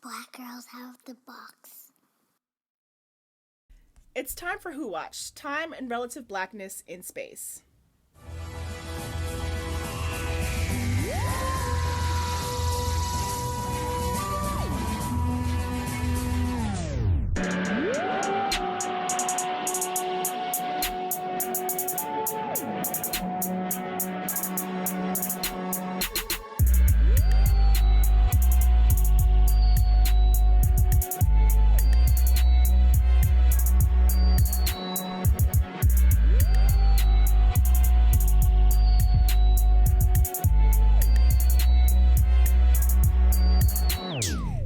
black girls out of the box. It's time for Who Watch, Time and Relative Blackness in Space.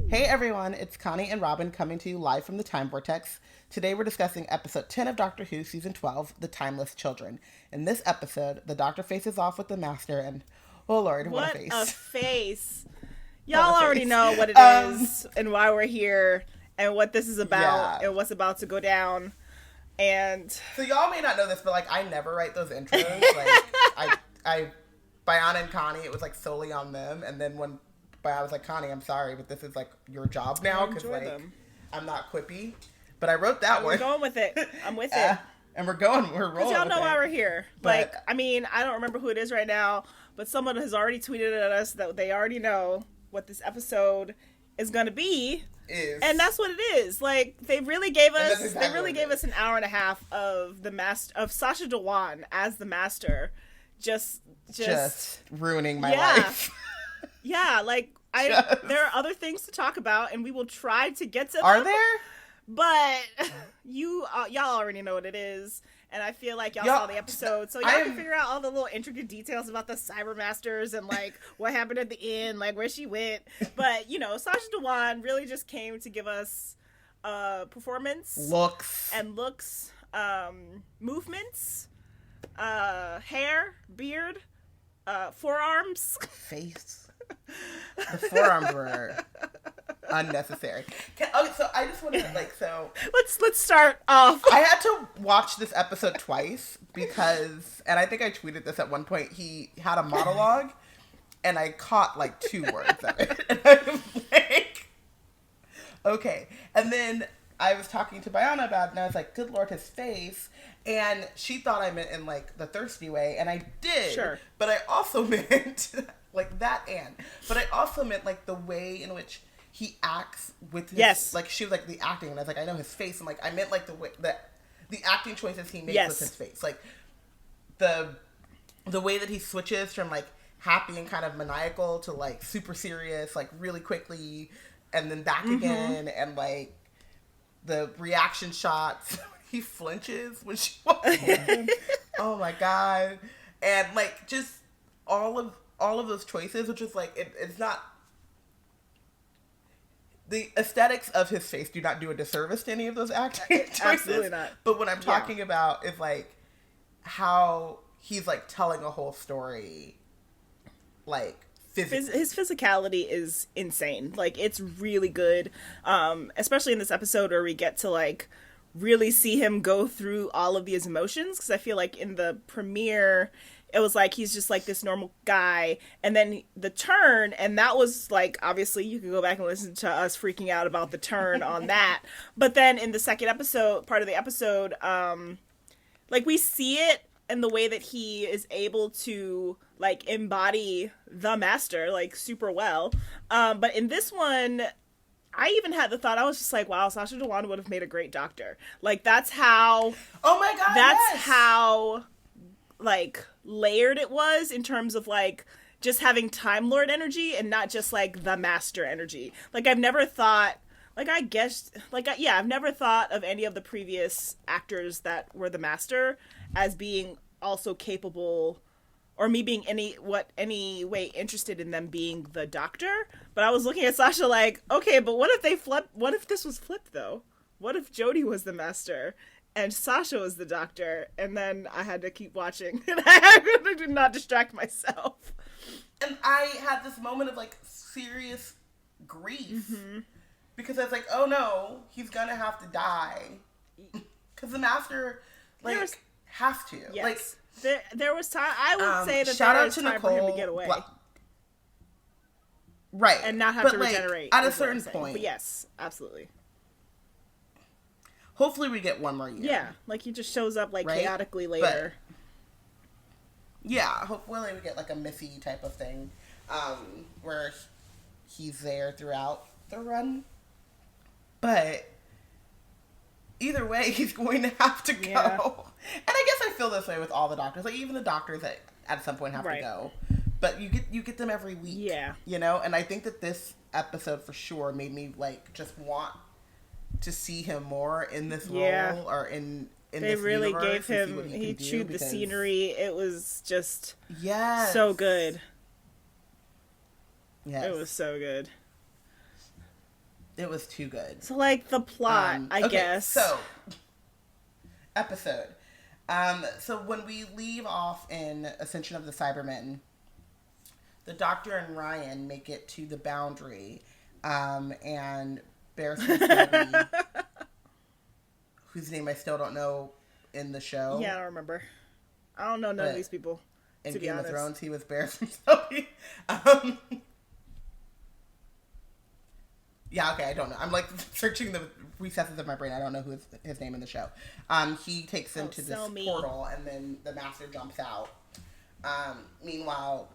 Hey everyone, it's Connie and Robyn coming to you live from the Time Vortex. Today we're discussing episode 10 of Doctor Who season 12, The Timeless Children. In this episode, the Doctor faces off with the Master and, oh lord, what a face. What a face. Y'all already know what it is and why we're here and what this is about and what's about to go down. And so y'all may not know this, but like I never write those intros. Like Bayana and Connie, it was like solely on them, and then when I was like, Connie, I'm sorry, but this is like your job now because like I'm not quippy. But I wrote that one. We're going with it. I'm with it. And we're rolling. Because y'all know why we're here. But, like, I mean, I don't remember who it is right now, but someone has already tweeted at us that they already know what this episode is going to be. And that's what it is. Like, they really gave us an hour and a half of of Sacha Dhawan as the Master. Just ruining my life. Yeah, like there are other things to talk about, and we will try to get to them. Are there? But y'all already know what it is, and I feel like y'all saw the episode, so y'all can figure out all the little intricate details about the Cybermasters and like what happened at the end, like where she went. But you know, Sacha Dhawan really just came to give us performance, looks, movements, hair, beard, forearms, face. The forearms were unnecessary. So I just want to let's start off. I had to watch this episode twice because, and I think I tweeted this at one point. He had a monologue, and I caught like 2 words of it, and I was like, okay. And then I was talking to Bayana about it, and I was like, good Lord, his face. And she thought I meant in like the thirsty way, and I did. Sure. But I also meant like that, but I also meant like the way in which he acts with his, like she was like the acting, and I was like, I know his face, and like I meant like the way that the acting choices he makes with his face, like the way that he switches from like happy and kind of maniacal to like super serious, like really quickly, and then back again, and like the reaction shots. He flinches when she walks in. Oh my god. And like just all of those choices, which is like it's not, the aesthetics of his face do not do a disservice to any of those acting choices. Absolutely not. But what I'm talking about is like how he's like telling a whole story, like physically. His physicality is insane. Like it's really good, especially in this episode where we get to like really see him go through all of these emotions, because I feel like in the premiere it was like he's just like this normal guy, and then the turn, and that was like, obviously you can go back and listen to us freaking out about the turn on that, but then in the second part of the episode, like we see it in the way that he is able to like embody the Master like super well, but in this one I even had the thought, I was just like, wow, Sacha Dhawan would have made a great Doctor. Like, that's how... Oh my god, that's how, like, layered it was in terms of, like, just having Time Lord energy and not just, like, the Master energy. Like, I've never thought... I've never thought of any of the previous actors that were the Master as being also capable... or me being any way interested in them being the Doctor. But I was looking at Sasha like, okay, but what if this was flipped though? What if Jodie was the Master and Sasha was the Doctor? And then I had to keep watching and I did not distract myself. And I had this moment of like serious grief because I was like, oh no, he's gonna have to die. Because the Master has to. Yes. Like, there was time. I would say that shout there out was to time Nicole for him to get away. Right. And not have to regenerate. At a certain point. But yes, absolutely. Hopefully we get one more year. Yeah, like he just shows up like chaotically later. But, yeah, hopefully we get like a Missy type of thing, where he's there throughout the run. But either way, he's going to have to go. Yeah. And I guess I feel this way with all the doctors. Like even the doctors that at some point have to go. But you get them every week. Yeah. You know, and I think that this episode for sure made me like just want to see him more in this role or in they this really gave him he chewed the scenery. It was just so good. Yes. It was so good. It was too good. So like the plot, I guess. So episode. So when we leave off in Ascension of the Cybermen, the Doctor and Ryan make it to the boundary, and Bearson's baby, whose name I still don't know in the show. Yeah, I don't remember. I don't know none of these people. In Game of Thrones, he was Bearson's baby. Yeah, okay, I don't know. I'm like searching the recesses of my brain. I don't know who his name in the show. He takes him to this portal, and then the Master jumps out. Meanwhile,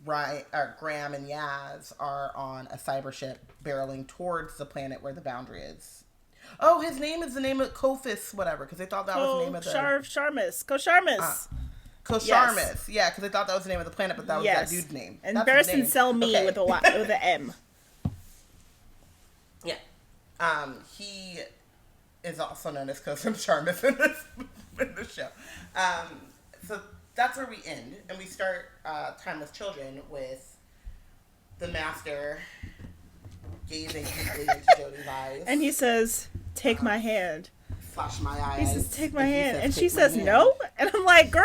Graham and Yaz are on a cyber ship barreling towards the planet where the boundary is. Oh, his name is the name of Kophis, whatever, because they thought that was the name of the... Kosharmus. Kosharmus, yes. Yeah, because they thought that was the name of the planet, but that was that dude's name. And Barristan Selmy with an M. Yeah. He is also known as Kosam Sharmus in this show. So that's where we end, and we start Timeless Children with the Master gazing deeply into Jodie's eyes. And he says, take my hand. Flash my eyes. He says, take my hand. And she says, no? And I'm like, girl,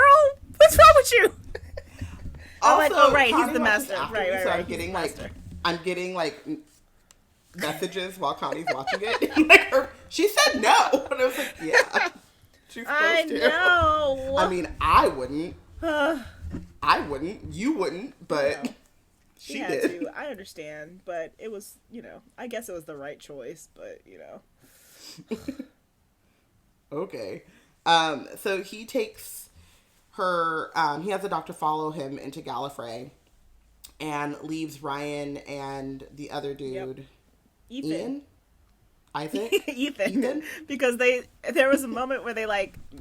what's wrong with you? I'm like, oh, right, he's the Master. Right. So I'm getting messages while Connie's watching it. Like she said no. And I was like, yeah. She's supposed to. Know. I mean, I wouldn't. I wouldn't. You wouldn't, but no. She did. To. I understand, but it was, I guess it was the right choice, but, Okay. So he takes her, he has the Doctor follow him into Gallifrey and leaves Ryan and the other dude. Yep. Ian? Ethan. Because there was a moment where they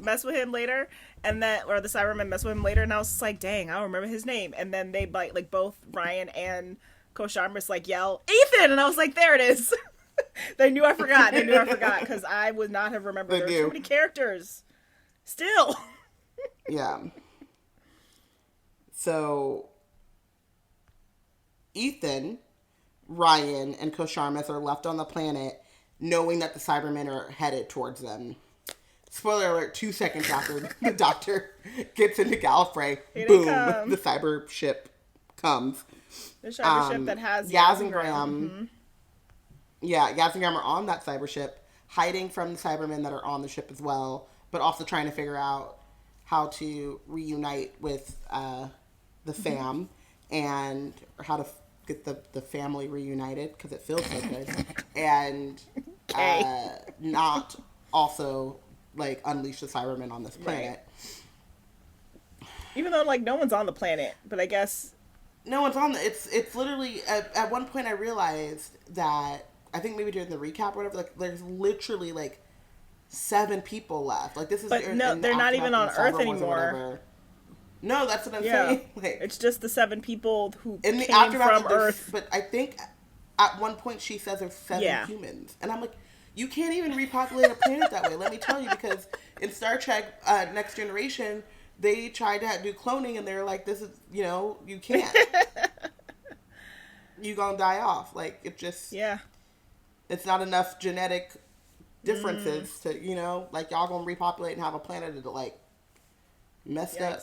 mess with him later, and then or the Cybermen mess with him later, and I was just like, dang, I don't remember his name. And then they like both Ryan and Kosharmus yell Ethan, and I was like, there it is. They knew I forgot because I would not have remembered. There were so many characters. Still. Yeah. So Ethan, Ryan, and Kosharmus are left on the planet knowing that the Cybermen are headed towards them. Spoiler alert, 2 seconds after the Doctor gets into Gallifrey, boom, the cyber ship comes. The cyber ship that has Yaz and Graham. Mm-hmm. Yeah, Yaz and Graham are on that cyber ship, hiding from the Cybermen that are on the ship as well, but also trying to figure out how to reunite with the fam and how to get the family reunited, because it feels so good. And not also unleash the Cybermen on this planet. Right. Even though no one's on the planet, but I guess no one's on it's literally at one point I realized that I think maybe during the recap or whatever, there's literally 7 people left. This is but no, they're not even on Earth anymore. No, that's what I'm saying. It's just the 7 people who in the came from Earth. But I think at one point she says there's 7 humans, and I'm like, you can't even repopulate a planet that way. Let me tell you, because in Star Trek Next Generation, they tried to do cloning, and they're like, this is, you can't. You gonna die off. It just it's not enough genetic differences to y'all gonna repopulate and have a planet that messed up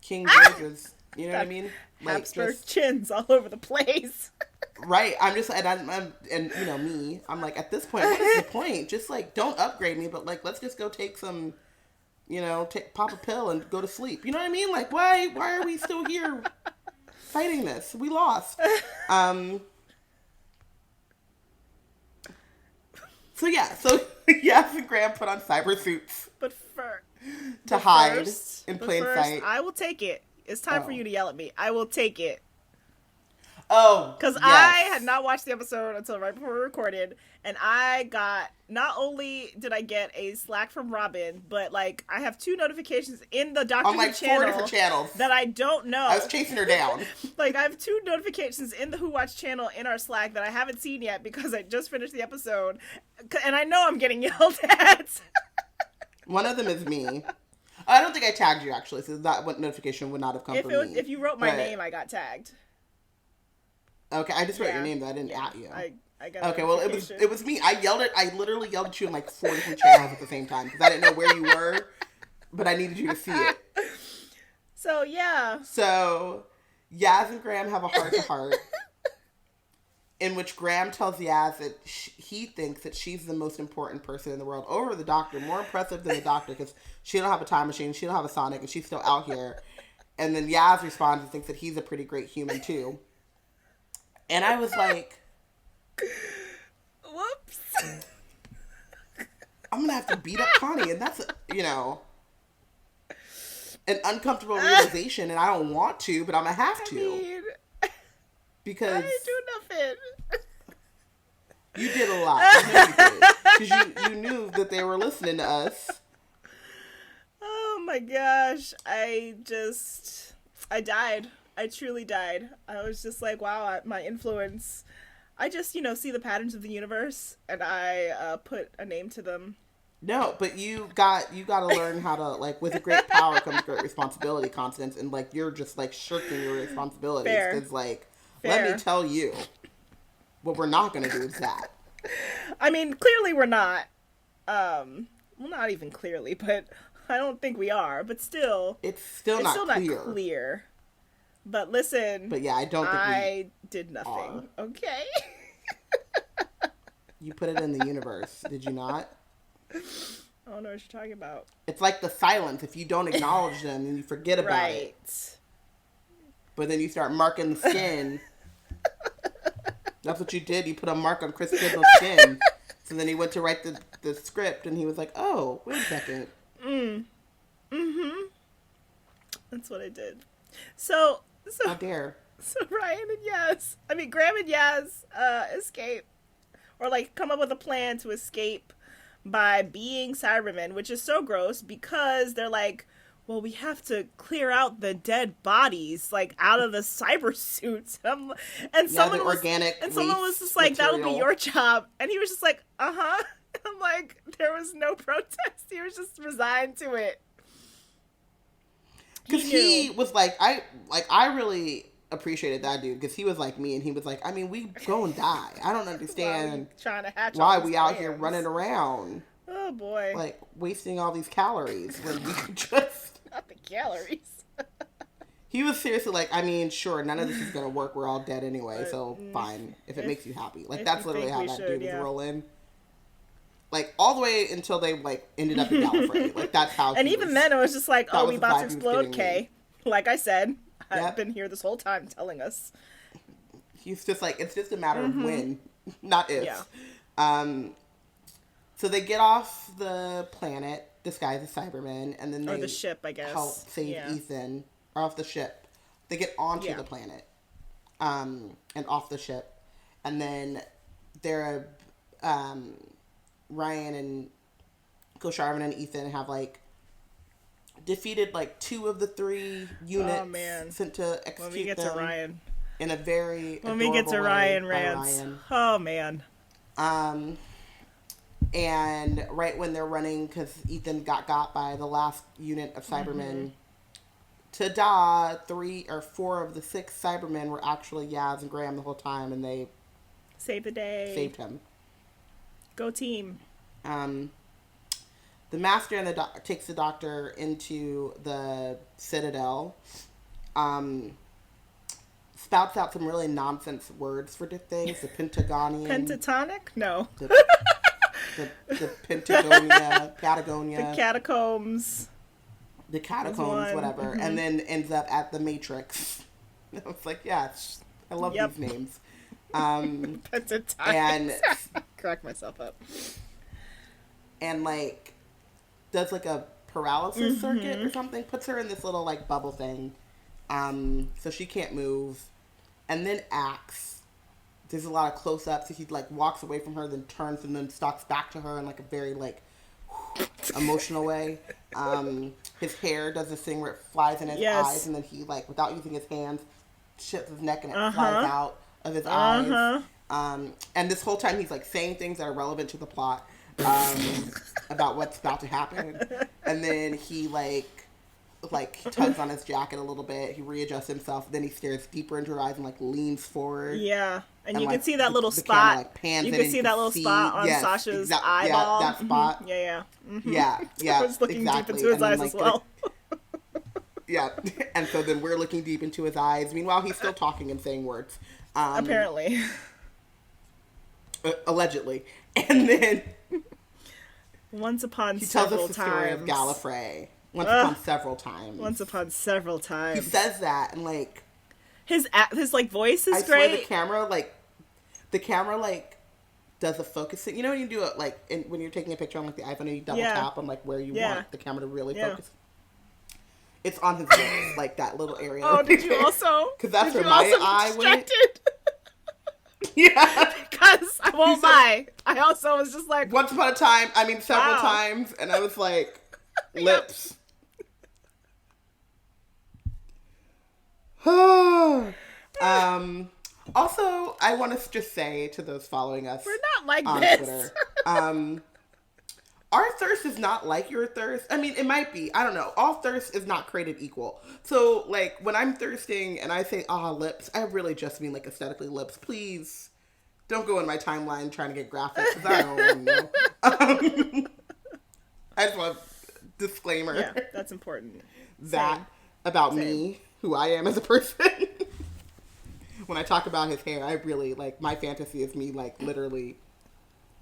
King George's. You know what I mean? Habsburg chins all over the place. Right. I'm just, and me, I'm at this point, what is the point? Just don't upgrade me, but let's just go take some, pop a pill and go to sleep. You know what I mean? Why are we still here? fighting this. We lost. So Yaz and Graham put on cyber suits to hide in plain sight. I will take it. It's time for you to yell at me. I will take it. Oh, because yes. I had not watched the episode until right before we recorded, and I got, not only did I get a Slack from Robyn, but like I have 2 notifications in the Doctor Who like channel 4 different channels that I don't know. I was chasing her down. Like I have 2 notifications in the Who Watch channel in our Slack that I haven't seen yet because I just finished the episode, and I know I'm getting yelled at. One of them is me. I don't think I tagged you actually, so that notification would not have come from me. If you wrote my name, I got tagged. Okay, I just wrote your name, though. I didn't at you. I got okay, well, it was me. I literally yelled at you in like 4 different channels at the same time because I didn't know where you were, but I needed you to see it. So, yeah. So, Yaz and Graham have a heart-to-heart in which Graham tells Yaz that he thinks that she's the most important person in the world over the Doctor, more impressive than the Doctor because she don't have a time machine, she don't have a Sonic, and she's still out here. And then Yaz responds and thinks that he's a pretty great human, too. And I was like, whoops. I'm going to have to beat up Connie. And that's, an uncomfortable realization. And I don't want to, but I'm going to have to. Because I didn't do nothing. You did a lot. I know you did. Because you knew that they were listening to us. Oh my gosh. I died. I truly died. I was just like, wow, my influence. I just, see the patterns of the universe, and I put a name to them. No, but you got to learn how to, like, with a great power comes great responsibility, Constance, and, like, you're just, like, shirking your responsibilities. Because, like, let me tell you, what we're not going to do is that. I mean, clearly we're not. Well, not even clearly, but I don't think we are. But still. It's still not clear. But listen. But yeah, I don't think I did nothing. Are. Okay. You put it in the universe, did you not? I don't know what you're talking about. It's like the silence. If you don't acknowledge them, then you forget about it. But then you start marking the skin. That's what you did. You put a mark on Chris Kidman's skin. So then he went to write the script, and he was like, "Oh, wait a second." That's what I did. So how dare. So Graham and Yaz escape, or like come up with a plan to escape by being Cybermen, which is so gross because they're like, well, we have to clear out the dead bodies, like, out of the cyber suits. And someone was just like, that'll be your job. And he was just like, uh-huh. I'm like, there was no protest. He was just resigned to it. Because he was like, I really appreciated that dude, because he was like me, and he was like, I mean, we go and die. I don't understand why we out here running around. Oh, boy. Like, wasting all these calories when we could just... Not the calories. He was seriously like, I mean, sure, none of this is going to work. We're all dead anyway, so fine. If it makes you happy. Like, that's literally how that dude was rolling. Like, all the way until they, like, ended up in Gallifrey. Like, that's how And even then, it was just like, oh, we about to explode, Kay. Like I said, I've been here this whole time telling us. He's just like, it's just a matter of when, not if. Yeah. So they get off the planet, disguised as Cybermen, and then they... Or the ship, I guess. Help save Ethan. Or off the ship. They get onto the planet. And off the ship. And then they're... Ryan and Kosharvin and Ethan have, like, defeated, like, 2 of the 3 units sent to execute them. When we get to Ryan. In a very When we get to Ryan rants. Oh, man. And right when they're running, because Ethan got by the last unit of Cybermen, ta-da, 3 or 4 of the 6 Cybermen were actually Yaz and Graham the whole time, and they saved the day. Saved him. Go team. The Master and takes the Doctor into the Citadel. Spouts out some really nonsense words for things. The Pentagonian. Pentatonic? No. The Pentagonia, Patagonia. The catacombs. The catacombs, whatever. And then ends up at the Matrix. I was like, yeah, I love these names. Pentatypes. And crack myself up. And like does like a paralysis circuit or something. Puts her in this little like bubble thing, so she can't move. And then acts. There's a lot of close ups. So he like walks away from her, then turns and then stalks back to her in like a very like emotional way. His hair does this thing where it flies in his eyes, and then he like without using his hands shits his neck and it flies out of his eyes. And this whole time he's like saying things that are relevant to the plot about what's about to happen. And then he like tugs on his jacket a little bit. He readjusts himself. Then he stares deeper into her eyes and like leans forward. Yeah, and you like, can see that little the spot. Camera, like, pans you in can and see that little spot on Sasha's eyeball. Yeah, that spot. Yeah. Yeah. I was looking deep into his eyes as well. Yeah, and so then we're looking deep into his eyes. Meanwhile, he's still talking and saying words. Apparently. Allegedly. And then once upon he several tells us the story of times. Gallifrey. Once upon several times. Once upon several times. He says that, and like his like voice is I great. swear the camera like does a focusing. You know when you do it like when you're taking a picture on like the iPhone and you double tap on like where you want the camera to really focus. It's on his face, like that little area. Oh, did you also? Because that's where my eye went. Yeah. Because I won't lie, I also was just like, once upon a time. I mean, several times, and I was like, lips. Also, I want to just say to those following us, we're not like on this. Twitter, our thirst is not like your thirst. I mean, it might be. I don't know. All thirst is not created equal. So, like, when I'm thirsting and I say, lips, I really just mean, like, aesthetically lips. Please don't go in my timeline trying to get graphic, because I don't know. I just want a disclaimer. Yeah, that's important. That about me, who I am as a person. When I talk about his hair, I really, like, my fantasy is me, like, literally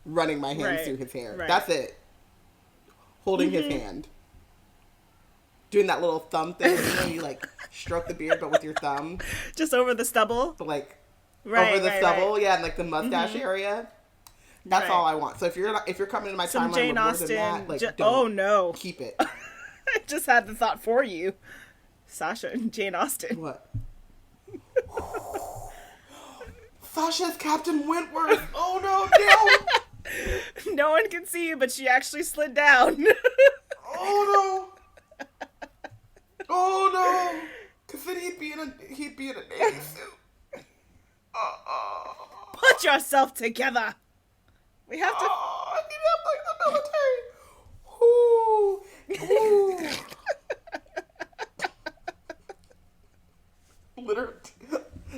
running my hands through his hair. That's it. Holding his hand. Doing that little thumb thing where you like stroke the beard but with your thumb. Just over the stubble? But like over the stubble, and like the mustache area. That's all I want. So if you're coming into my timeline Jane with more Austen, than that, like oh no. Keep it. I just had the thought for you. Sasha and Jane Austen. What? Sasha's Captain Wentworth. Oh no. No one can see you, but she actually slid down. Oh no! Cause then he'd be in a navy suit. Put yourself together. We have to. He'd have like the military.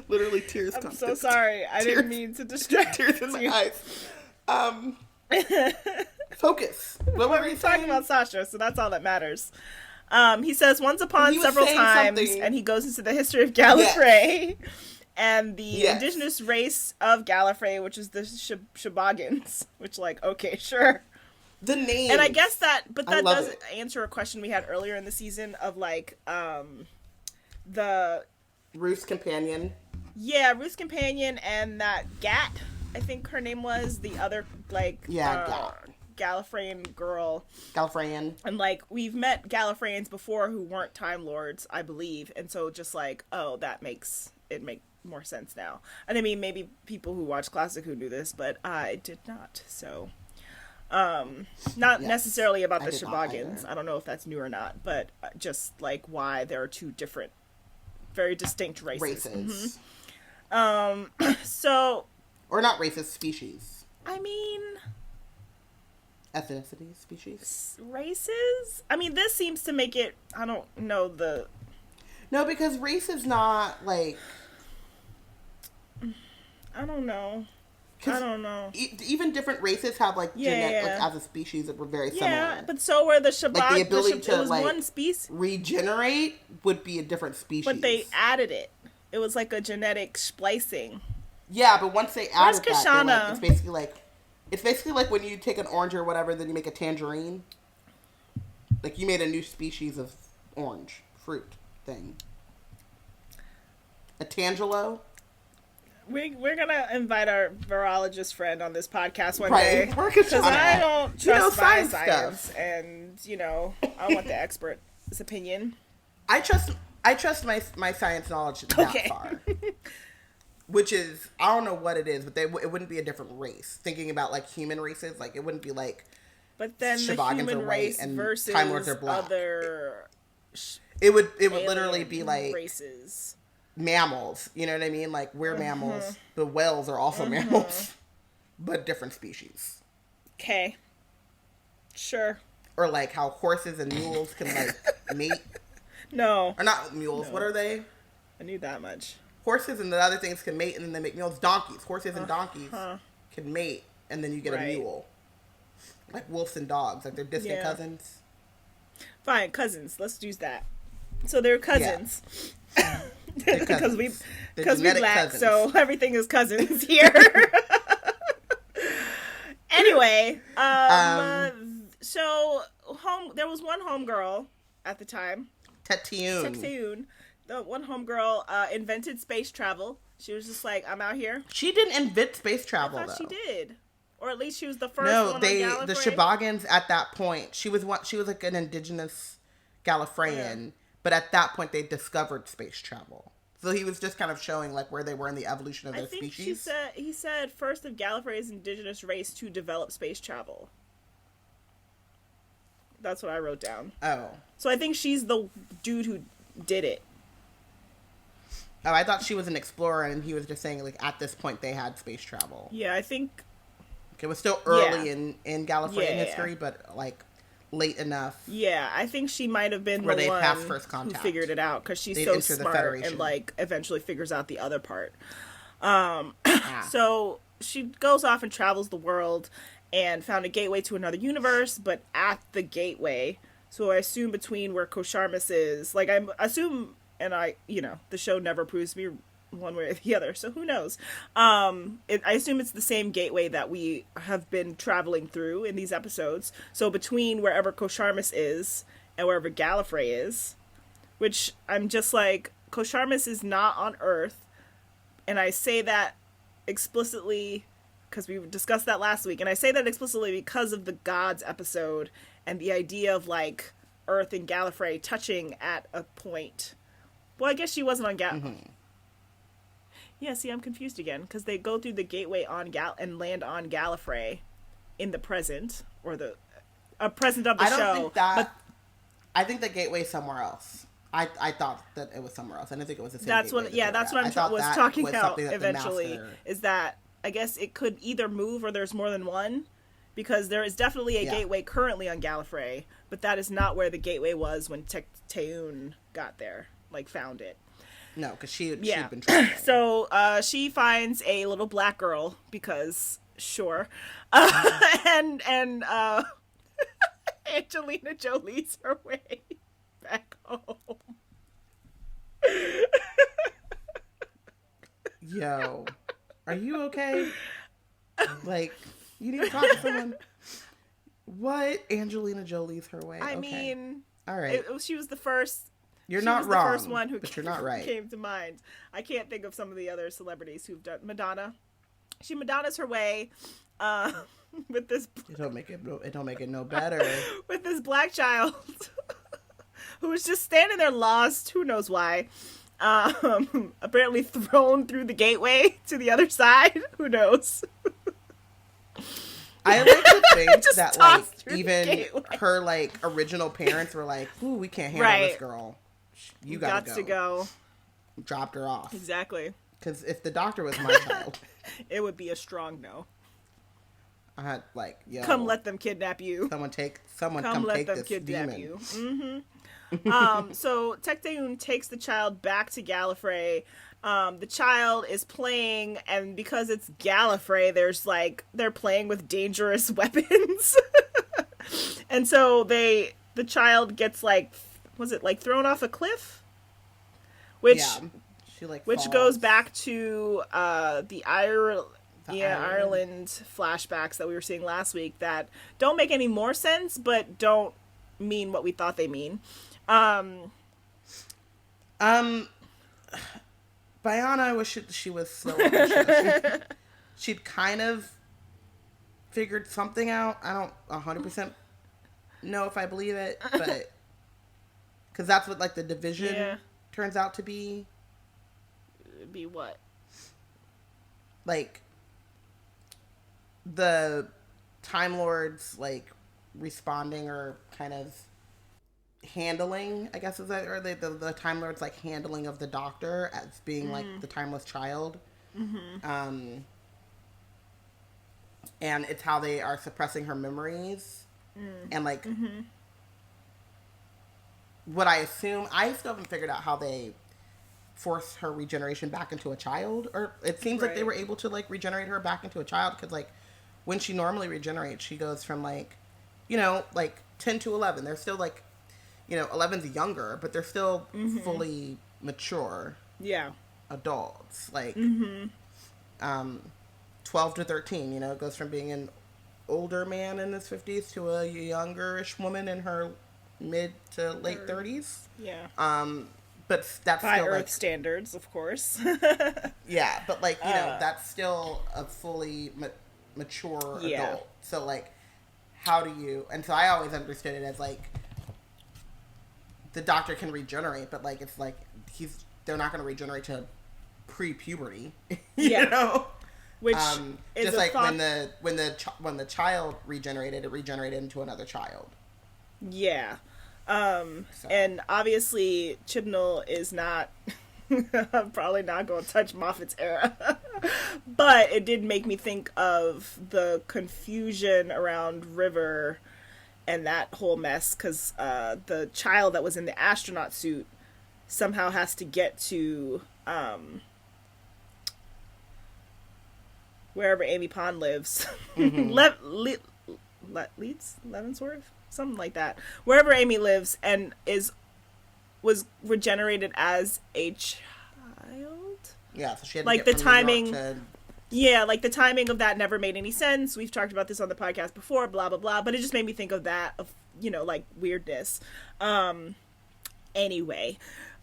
Literally tears. I'm so sorry. I didn't mean to distract you. Tears in my eyes. Focus. What were we talking about Sasha? So that's all that matters. He says once upon several times, and he goes into the history of Gallifrey and the indigenous race of Gallifrey, which is the Shobogans. Which, like, okay, sure. The name. And I guess that does answer a question we had earlier in the season of like the Ruth's companion. Yeah, Ruth's companion and that Gat. I think her name was the other like Gallifreyan girl. Gallifreyan. And like we've met Gallifreyans before who weren't Time Lords, I believe, and so just like that makes it make more sense now. And I mean maybe people who watch Classic who knew this, but I did not. So not necessarily about the Shobogans. I don't know if that's new or not, but just like why there are two different, very distinct races. So. Or not races, species. I mean... Ethnicity, species? Races? I mean, this seems to make it... I don't know the... No, because race is not, like... I don't know. Even different races have, like, genetic, like, as a species that were very similar. Yeah, but so were the Shabbat. Like, the ability to, it was like, one species. Regenerate would be a different species. But they added it. It was like a genetic splicing. Yeah, but once they added Kashana? That, like, it's basically like when you take an orange or whatever, then you make a tangerine. Like, you made a new species of orange fruit thing. A Tangelo? We're gonna invite our virologist friend on this podcast one Right. day, because I don't trust my science science, stuff. and I want the expert's opinion. I trust my science knowledge that far. Which is, I don't know what it is, but it wouldn't be a different race. Thinking about like human races, like it wouldn't be like. But then the human race versus Time Lords are black. Other. It would literally be like races. Mammals. You know what I mean? Like we're mammals. The whales are also mammals, but different species. Okay. Sure. Or like how horses and mules can like mate. No. Or not mules. No. What are they? I knew that much. Horses and the other things can mate, and then they make mules. Donkeys. Horses and donkeys can mate, and then you get a mule. Like wolves and dogs. Like they're distant cousins. Fine, cousins. Let's use that. So they're cousins. Yeah. Because we black, cousins. So everything is cousins here. Anyway, so there was one homegirl at the time. Tetuyun. The one homegirl invented space travel. She was just like, I'm out here. She didn't invent space travel, I thought though. she did. Or at least she was the first one on Gallifrey. The Shobogans at that point, she was like an indigenous Gallifreyan, but at that point they discovered space travel. So he was just kind of showing like where they were in the evolution of their species. He said first of Gallifrey's indigenous race to develop space travel. That's what I wrote down. Oh. So I think she's the dude who did it. Oh, I thought she was an explorer, and he was just saying, like, at this point, they had space travel. Yeah, I think... It was still early in Gallifreyan history, but, like, late enough. Yeah, I think she might have been the one who figured it out, because she's so smart and, like, eventually figures out the other part. So she goes off and travels the world and found a gateway to another universe, but at the gateway, so I assume between where Kosharmus is, like, I assume... And the show never proves me one way or the other, so who knows? I assume it's the same gateway that we have been traveling through in these episodes. So between wherever Kosharmus is and wherever Gallifrey is, which I'm just like, Kosharmus is not on Earth, and I say that explicitly because we discussed that last week, and I say that explicitly because of the Gods episode and the idea of, like, Earth and Gallifrey touching at a point. Well, I guess she wasn't on Yeah, see, I'm confused again, because they go through the gateway on and land on Gallifrey in the present, or the present of the show. I don't think that... I think the gateway's somewhere else. I thought that it was somewhere else. I didn't think it was the same gateway. That's what I was talking about eventually, is that I guess it could either move or there's more than one, because there is definitely a gateway currently on Gallifrey, but that is not where the gateway was when Tetuyun got there. Like, found it. No, because she'd been traveling. So she finds a little black girl, because sure, and Angelina Jolie's her way back home. Yo, are you okay? Like, you need to talk to someone. What? Angelina Jolie's her way? I mean, all right. She was the first. You're not wrong. The first one you're not right. Came to mind. I can't think of some of the other celebrities who've done Madonna. Madonna's her way with this. It don't make it no better. With this black child who was just standing there lost. Who knows why? Apparently thrown through the gateway to the other side. Who knows? I like to think that, like, even her, like, original parents were like, ooh, we can't handle this girl. You gotta to go. Dropped her off. Exactly. Because if the doctor was my child, it would be a strong no. I had, like, yo, come let them kidnap you. Come take this demon. You. Mm-hmm. So Tetuyun takes the child back to Gallifrey. The child is playing, and because it's Gallifrey, they're playing with dangerous weapons. And so the child gets, like, was it, like, thrown off a cliff? Which falls. Goes back to the Ireland flashbacks that we were seeing last week that don't make any more sense, but don't mean what we thought they mean. Bayana, I wish she was still. She'd kind of figured something out. I don't 100% know if I believe it, but because that's what like the division turns out to be. Be what? Like the Time Lords like responding or kind of handling, I guess is that, or the Time Lords like handling of the Doctor as being like the timeless child. And it's how they are suppressing her memories and like what I assume, I still haven't figured out how they force her regeneration back into a child, or it seems like they were able to like regenerate her back into a child, because like when she normally regenerates, she goes from like, you know, like 10 to 11. They're still like, you know, 11's younger, but they're still fully mature adults, like 12 to 13, you know, it goes from being an older man in his 50s to a youngerish woman in her mid to late 30s. But that's by still Earth like standards, of course. Yeah, but like, you know, that's still a fully mature adult. So like, how do you? And so I always understood it as like the Doctor can regenerate, but like it's like they're not going to regenerate to pre-puberty, you know. Which is just like when the child regenerated, it regenerated into another child. Yeah. And obviously Chibnall is not probably not going to touch Moffat's era. But it did make me think of the confusion around River and that whole mess, because the child that was in the astronaut suit somehow has to get to wherever Amy Pond lives. Leavenworth? Something like that. Wherever Amy lives, and was regenerated as a child. Yeah, so she had to like get the from New timing. York to... Yeah, like the timing of that never made any sense. We've talked about this on the podcast before, blah blah blah. But it just made me think of that, of, you know, like weirdness. Anyway,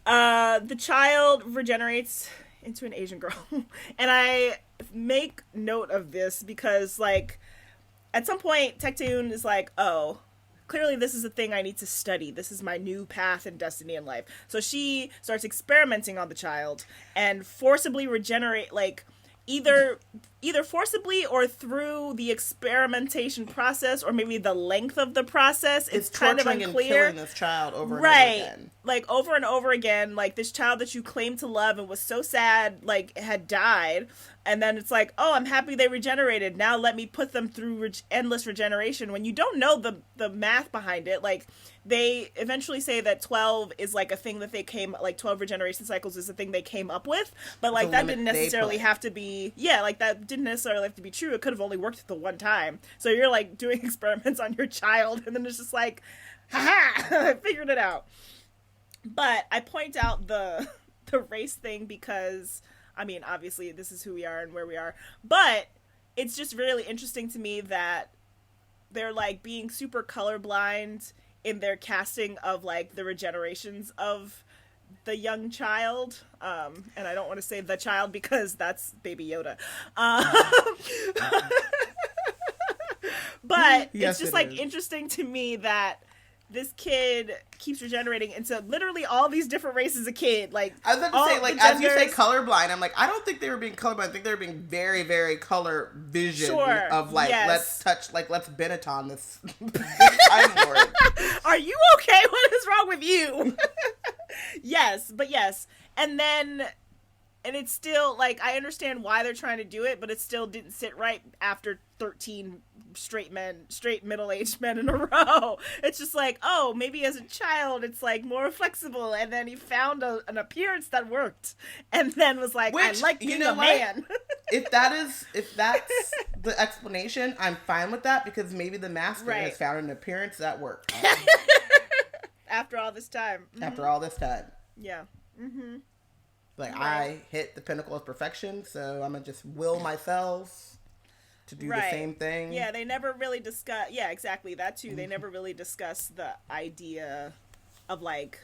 the child regenerates into an Asian girl, and I make note of this because, like, at some point, Tecteun is like, oh, clearly this is a thing I need to study. This is my new path and destiny in life. So she starts experimenting on the child and forcibly regenerate, like, either forcibly or through the experimentation process, or maybe the length of the process. It's kind of unclear. And killing this child over and over again. Like over and over again. Like this child that you claimed to love and was so sad, like had died. And then it's like, oh, I'm happy they regenerated. Now let me put them through endless regeneration. When you don't know the math behind it, like they eventually say that 12 is like a thing that 12 regeneration cycles is a thing they came up with. But like that didn't necessarily have to be, like that didn't necessarily have to be true. It could have only worked the one time. So you're like doing experiments on your child, and then it's just like, haha, I figured it out. But I point out the race thing because, I mean, obviously this is who we are and where we are, but it's just really interesting to me that they're like being super colorblind in their casting of like the regenerations of the young child. And I don't want to say the child because that's Baby Yoda. But yes, it's just like interesting to me that this kid keeps regenerating into literally all these different races of kid. Like, I was about to say, like, as you say colorblind, I'm like, I don't think they were being colorblind. I think they were being very, very color vision of like, let's Benetton this Time Lord. Are you okay? What is wrong with you? Yes. And then, and it's still like, I understand why they're trying to do it, but it still didn't sit right after 13 straight middle-aged men in a row. It's just like, oh, maybe as a child it's like more flexible, and then he found an appearance that worked, and then was like, I like being a man. if that's the explanation, I'm fine with that, because maybe the master has found an appearance that works. After all this time. Yeah. Like, I hit the pinnacle of perfection, so I'm gonna just will myself to do the same thing. Yeah, they never really discuss... Yeah, exactly, that too. They never really discuss the idea of, like,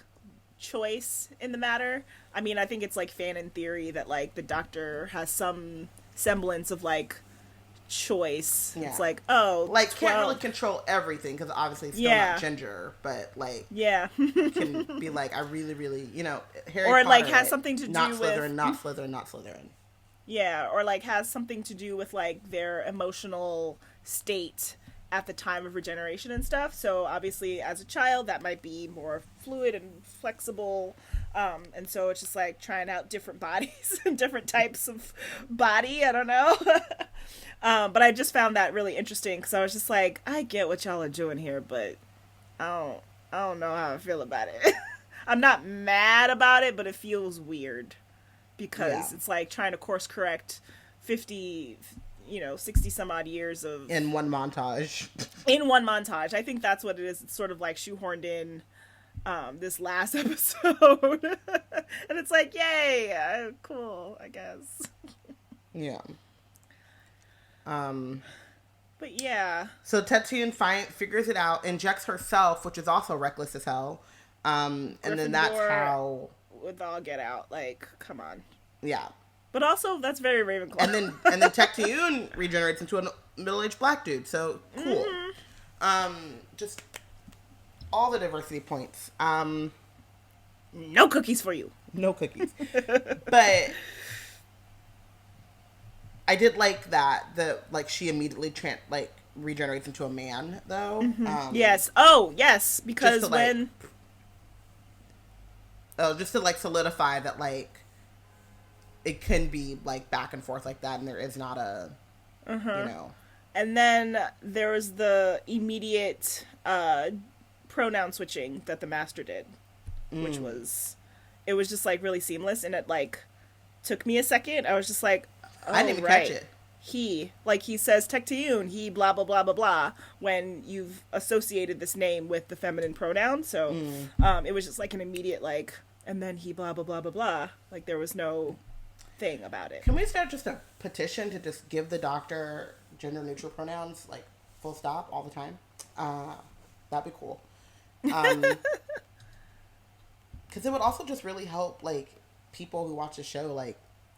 choice in the matter. I mean, I think it's like fanon theory that like the Doctor has some semblance of like choice. Yeah. It's like, oh, like 12. Can't really control everything because obviously it's still not Ginger, but like can be like, I really, really, you know, Harry or Potter, like has something to not do Slytherin, with not Slytherin, not Slytherin. Yeah, or like has something to do with like their emotional state at the time of regeneration and stuff. So obviously as a child that might be more fluid and flexible. And so it's just like trying out different bodies and different types of body. I don't know. But I just found that really interesting because I was just like, I get what y'all are doing here, but I don't know how I feel about it. I'm not mad about it, but it feels weird because it's like trying to course correct 50, 60 some odd years of in one montage. I think that's what it is. It's sort of like shoehorned in this last episode. And it's like, yay, cool, I guess. Yeah. But yeah. So Tetsuan figures it out, injects herself, which is also reckless as hell. And then that's how with all get out. Like, come on. Yeah. But also that's very Ravenclaw. And then Tetsuan regenerates into a middle-aged black dude. So cool. Mm-hmm. Just all the diversity points. No cookies for you. No cookies. But I did like that she immediately regenerates into a man though. Mm-hmm. Yes. Oh, yes. Because just to solidify that it can be back and forth like that, and there is not a And then there was the immediate pronoun switching that the Master did, which was just really seamless, and it took me a second. I was just like, oh, I didn't even catch it. He says Tecteun, he blah blah blah blah blah when you've associated this name with the feminine pronoun. So it was just an immediate and then he blah blah blah blah blah. There was no thing about it. Can we start just a petition to just give the Doctor gender neutral pronouns full stop all the time? That'd be cool. Because it would also just really help people who watch the show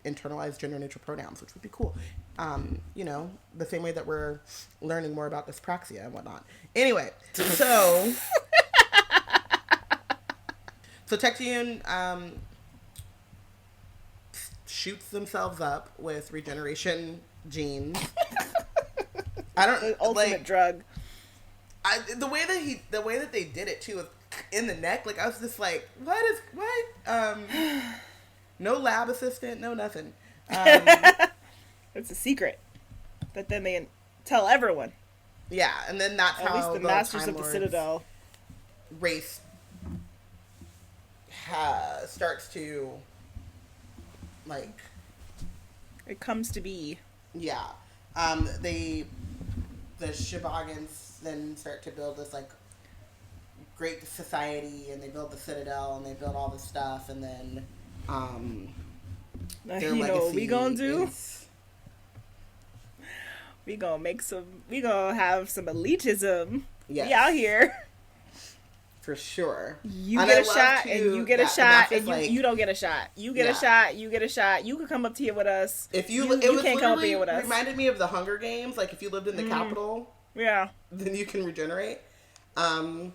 internalize gender neutral pronouns, which would be cool. The same way that we're learning more about dyspraxia and whatnot. Anyway, so Tecteun shoots themselves up with regeneration genes. I don't ultimate drug. The way that they did it too, in the neck. I was just what? No lab assistant, no nothing. It's a secret that then they tell everyone. Yeah, and then that's at least the Masters of the Citadel race starts to it comes to be. Yeah, the Shibagans then start to build this great society, and they build the Citadel, and they build all this stuff, and then their legacy what we gonna do? We gonna have some elitism. Yes. We out here. For sure. You get a shot, and you get a shot, and you don't get a shot. You get a shot, you get a shot. You can come up here with us. If you can't come up here with us. It reminded me of the Hunger Games. If you lived in the capital, then you can regenerate. And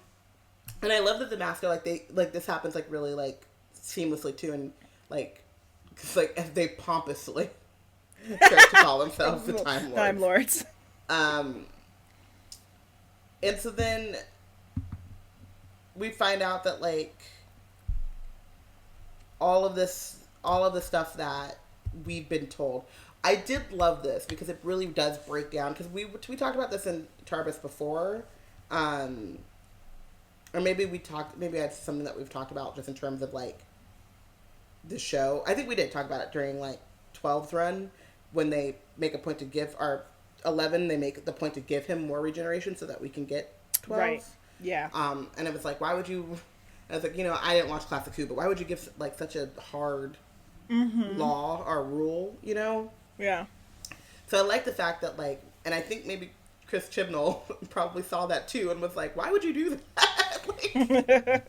I love that the Master this happens really seamlessly too, and as they pompously start to call themselves the Time Lords. And so then we find out that all of the stuff that we've been told. I did love this because it really does break down, because we talked about this in Tarbis before, or maybe that's something that we've talked about just in terms of the show. I think we did talk about it during 12's run, when they make a point to give 11, they make the point to give him more regeneration so that we can get 12. Right. Yeah. And it was why would you? I was I didn't watch Classic Who, but why would you give such a hard law or rule? Yeah. So I like the fact that and I think maybe Chris Chibnall probably saw that too and was why would you do that?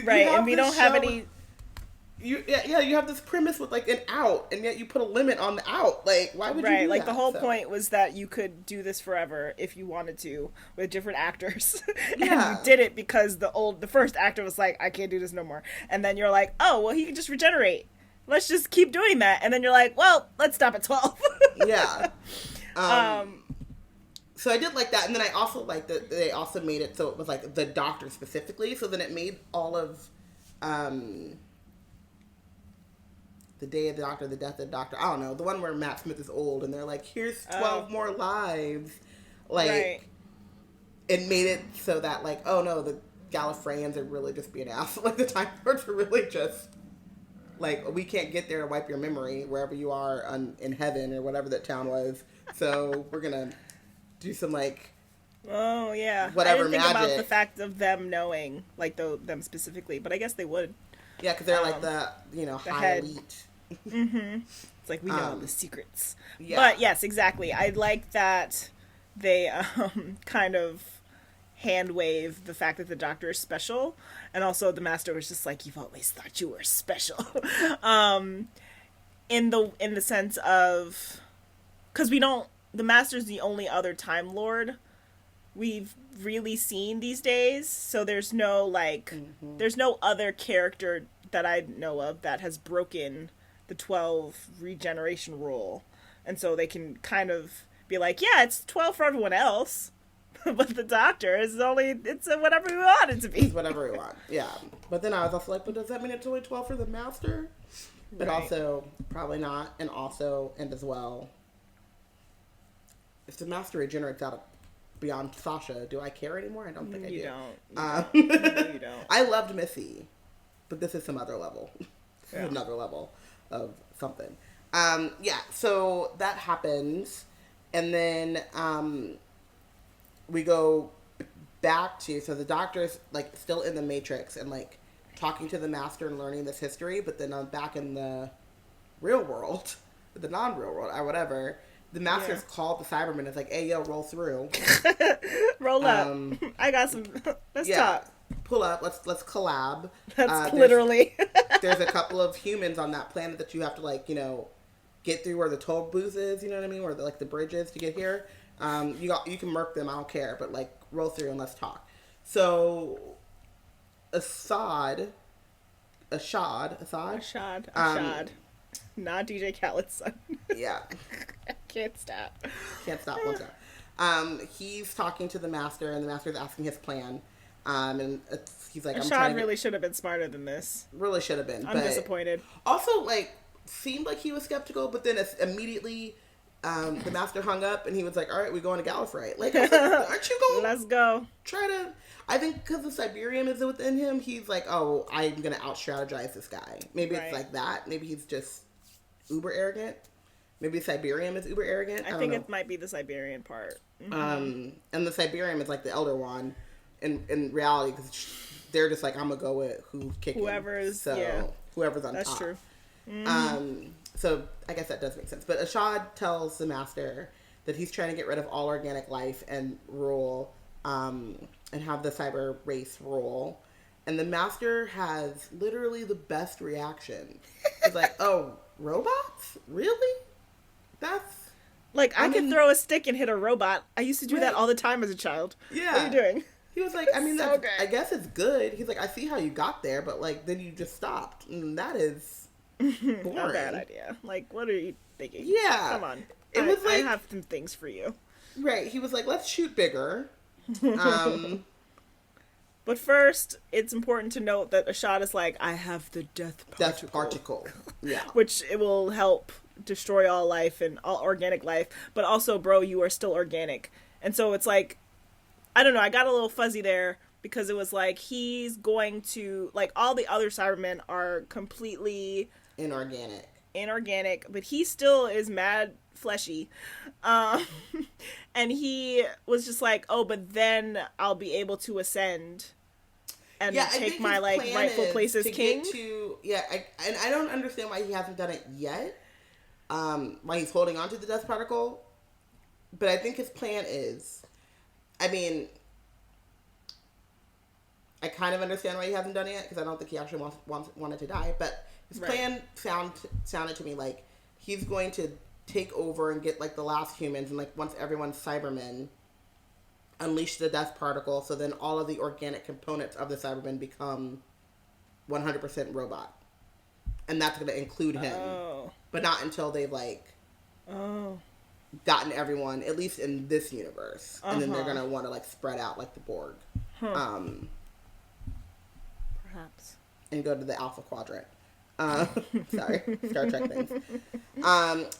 Right, and we don't have any... You have this premise with like an out, and yet you put a limit on the out. Like, why would you do that? Like the whole point was that you could do this forever if you wanted to with different actors. And you did it because the first actor was like, I can't do this no more. And then you're like, oh, well, he can just regenerate. Let's just keep doing that. And then you're like, well, let's stop at 12. Yeah. So I did like that, and then I also liked that they also made it so it was like the Doctor specifically. So then it made all of the Day of the Doctor, the Death of the Doctor. I don't know, the one where Matt Smith is old, and they're like, "Here's 12 more lives." Like, it made it so that like, oh no, the Gallifreyans are really just being assholes. Like the Time Lords are really just like, we can't get there to wipe your memory wherever you are in heaven or whatever that town was. So we're gonna do some like, oh yeah, whatever I didn't magic. think about the fact of them knowing, like them specifically, but I guess they would. Yeah, because they're like the high head. elite. Mm-hmm. It's like we know the secrets. Yeah. But yes, exactly. I like that they kind of hand wave the fact that the Doctor is special, and also the Master was just like, you've always thought you were special. In the sense of, because the Master's the only other Time Lord we've really seen these days, so there's no there's no other character that I know of that has broken the 12 regeneration rule, and so they can kind of be like, yeah, it's 12 for everyone else, but the Doctor is it's whatever we want it to be. It's whatever we want, yeah. But then I was also like, but does that mean it's only 12 for the Master? But also probably not, and as well, if the Master regenerates out of beyond Sasha, do I care anymore? I don't think I do. You don't. I loved Missy, but this is some other level. This is another level of something. So that happens, and then we go back to, so the Doctor's like still in the Matrix and like talking to the Master and learning this history, but then I'm back in the real world, the non-real world, or whatever. The Master's called the Cyberman. It's like, hey, yo, roll through. Roll up. I got some. Let's talk. Pull up. Let's collab. That's literally. There's a couple of humans on that planet that you have to get through where the toll booth is. You know what I mean? Where the bridge is to get here. You can murk them. I don't care. But roll through and let's talk. So, Ashad. Not DJ Khaled's son. Yeah. Can't stop. Won't stop. He's talking to the Master, and the Master's asking his plan. And he's like, Ashad really should have been smarter than this. Really should have been. I'm disappointed. Also, seemed like he was skeptical, but then immediately the Master hung up, and he was like, all right, we're going to Gallifrey. Aren't you going? Let's go. I think because the Siberian is within him, he's like, oh, I'm going to out-strategize this guy. Maybe it's like that. Maybe he's just uber arrogant. Maybe Siberian is uber arrogant. I think it might be the Siberian part. Mm-hmm. And the Siberian is like the Elder Wand in reality, because they're just like, I'm going to go with who's kicking. Whoever's on top. That's true. So I guess that does make sense. But Ashad tells the Master that he's trying to get rid of all organic life and rule, and have the cyber race rule. And the Master has literally the best reaction. He's like, oh, robots? Really? That's... I can throw a stick and hit a robot. I used to do that all the time as a child. Yeah. What are you doing? He was like, I guess it's good. He's like, I see how you got there, but then you just stopped. And that is boring. A bad idea. What are you thinking? Yeah. Come on. I have some things for you. Right. He was like, let's shoot bigger. But first, it's important to note that Ashad is like, I have the death particle. Yeah. Which it will help destroy all life and all organic life. But also, bro, you are still organic. And so it's like, I don't know, I got a little fuzzy there because it was like, he's going to, all the other Cybermen are completely... Inorganic, but he still is mad fleshy. And he was just like, oh, but then I'll be able to ascend and take my rightful place as king. And I don't understand why he hasn't done it yet. Why he's holding on to the death particle. But I think his plan is, I kind of understand why he hasn't done it yet, because I don't think he actually wanted to die. But his plan sounded to me like he's going to take over and get, like, the last humans, and, like, once everyone's Cybermen, unleash the death particle, so then all of the organic components of the Cybermen become 100% robot. And that's going to include him. Oh. But not until they've, like, gotten everyone, at least in this universe. And then they're going to want to, like, spread out like the Borg. Perhaps. And go to the Alpha Quadrant. Sorry, Star Trek things.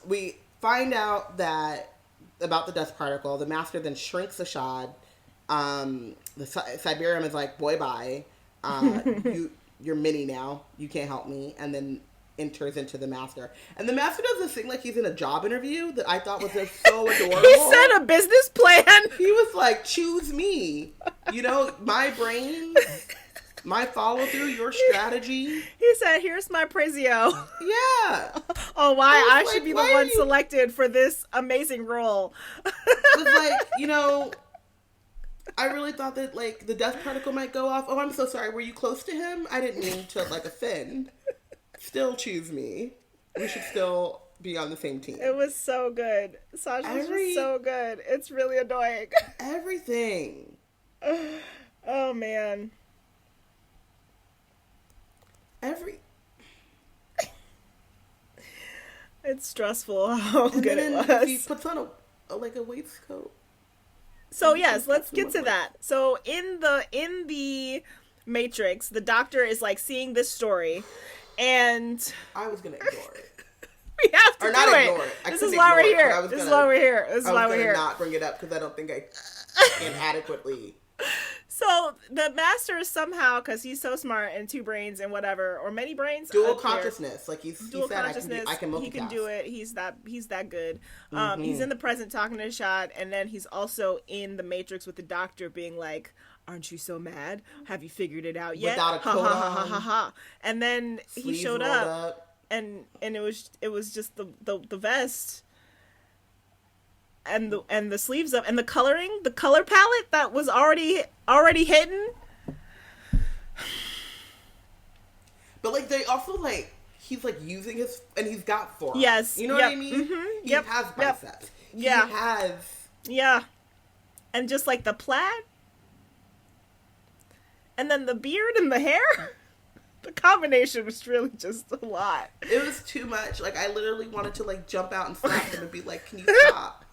We find out that about the dust particle. The Master then shrinks Ashad. The Cyberium is like, boy, bye. You're mini now. You can't help me. And then enters into the Master. And the Master does this thing like he's in a job interview that I thought was just so adorable. He said a business plan. He was like, choose me. You know, my brains, my follow through, your strategy. He said, here's my Prezio. Yeah. Oh, why? I should be the one selected for this amazing role. It was like, you know, I really thought that, like, the death particle might go off. Oh, I'm so sorry. Were you close to him? I didn't mean to, like, offend. Still choose me. We should still be on the same team. It was so good. Sasha's was so good. It's really annoying. Everything. Oh, man. It's stressful how good it was. He puts on a waistcoat. So yes, let's get to that. So in the Matrix, the Doctor is like seeing this story, and I was gonna ignore it. We have to ignore it. This is why we're here. This is why we're here. This is why we're here. Not bring it up because I don't think I can adequately. So the Master is somehow, because he's so smart and two brains and whatever, or many brains. Dual consciousness, like he said, consciousness. I can multitask. He can do it. He's that good. He's in the present talking to Shad, and then he's also in the Matrix with the Doctor, being like, "Aren't you so mad? Have you figured it out yet?" Without a coat on. And then he showed up, and it was just the vest. And the sleeves up and the color palette that was already hidden. But like they also like he's like using his and he's got forearms. Yes, you know what I mean. Mm-hmm. He has biceps. He has and just like the plaid, and then the beard and the hair. The combination was really just a lot. It was too much. Like I literally wanted to like jump out and slap him and be like, "Can you stop?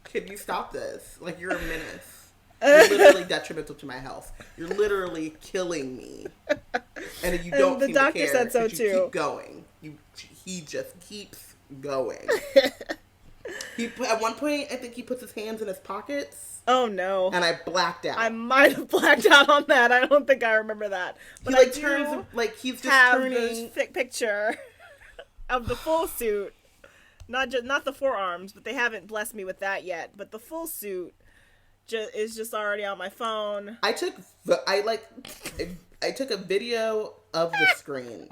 Can you stop this? Like, you're a menace. You're literally detrimental to my health. You're literally killing me." And you don't seem to care. The Doctor said so too. You keep going. He just keeps going. At one point, I think he puts his hands in his pockets. Oh no! And I blacked out. I might have blacked out on that. I don't think I remember that. But he turns he's just turning. This picture of the full suit. Not the forearms, but they haven't blessed me with that yet. But the full suit is just already on my phone. I took a video of the screen.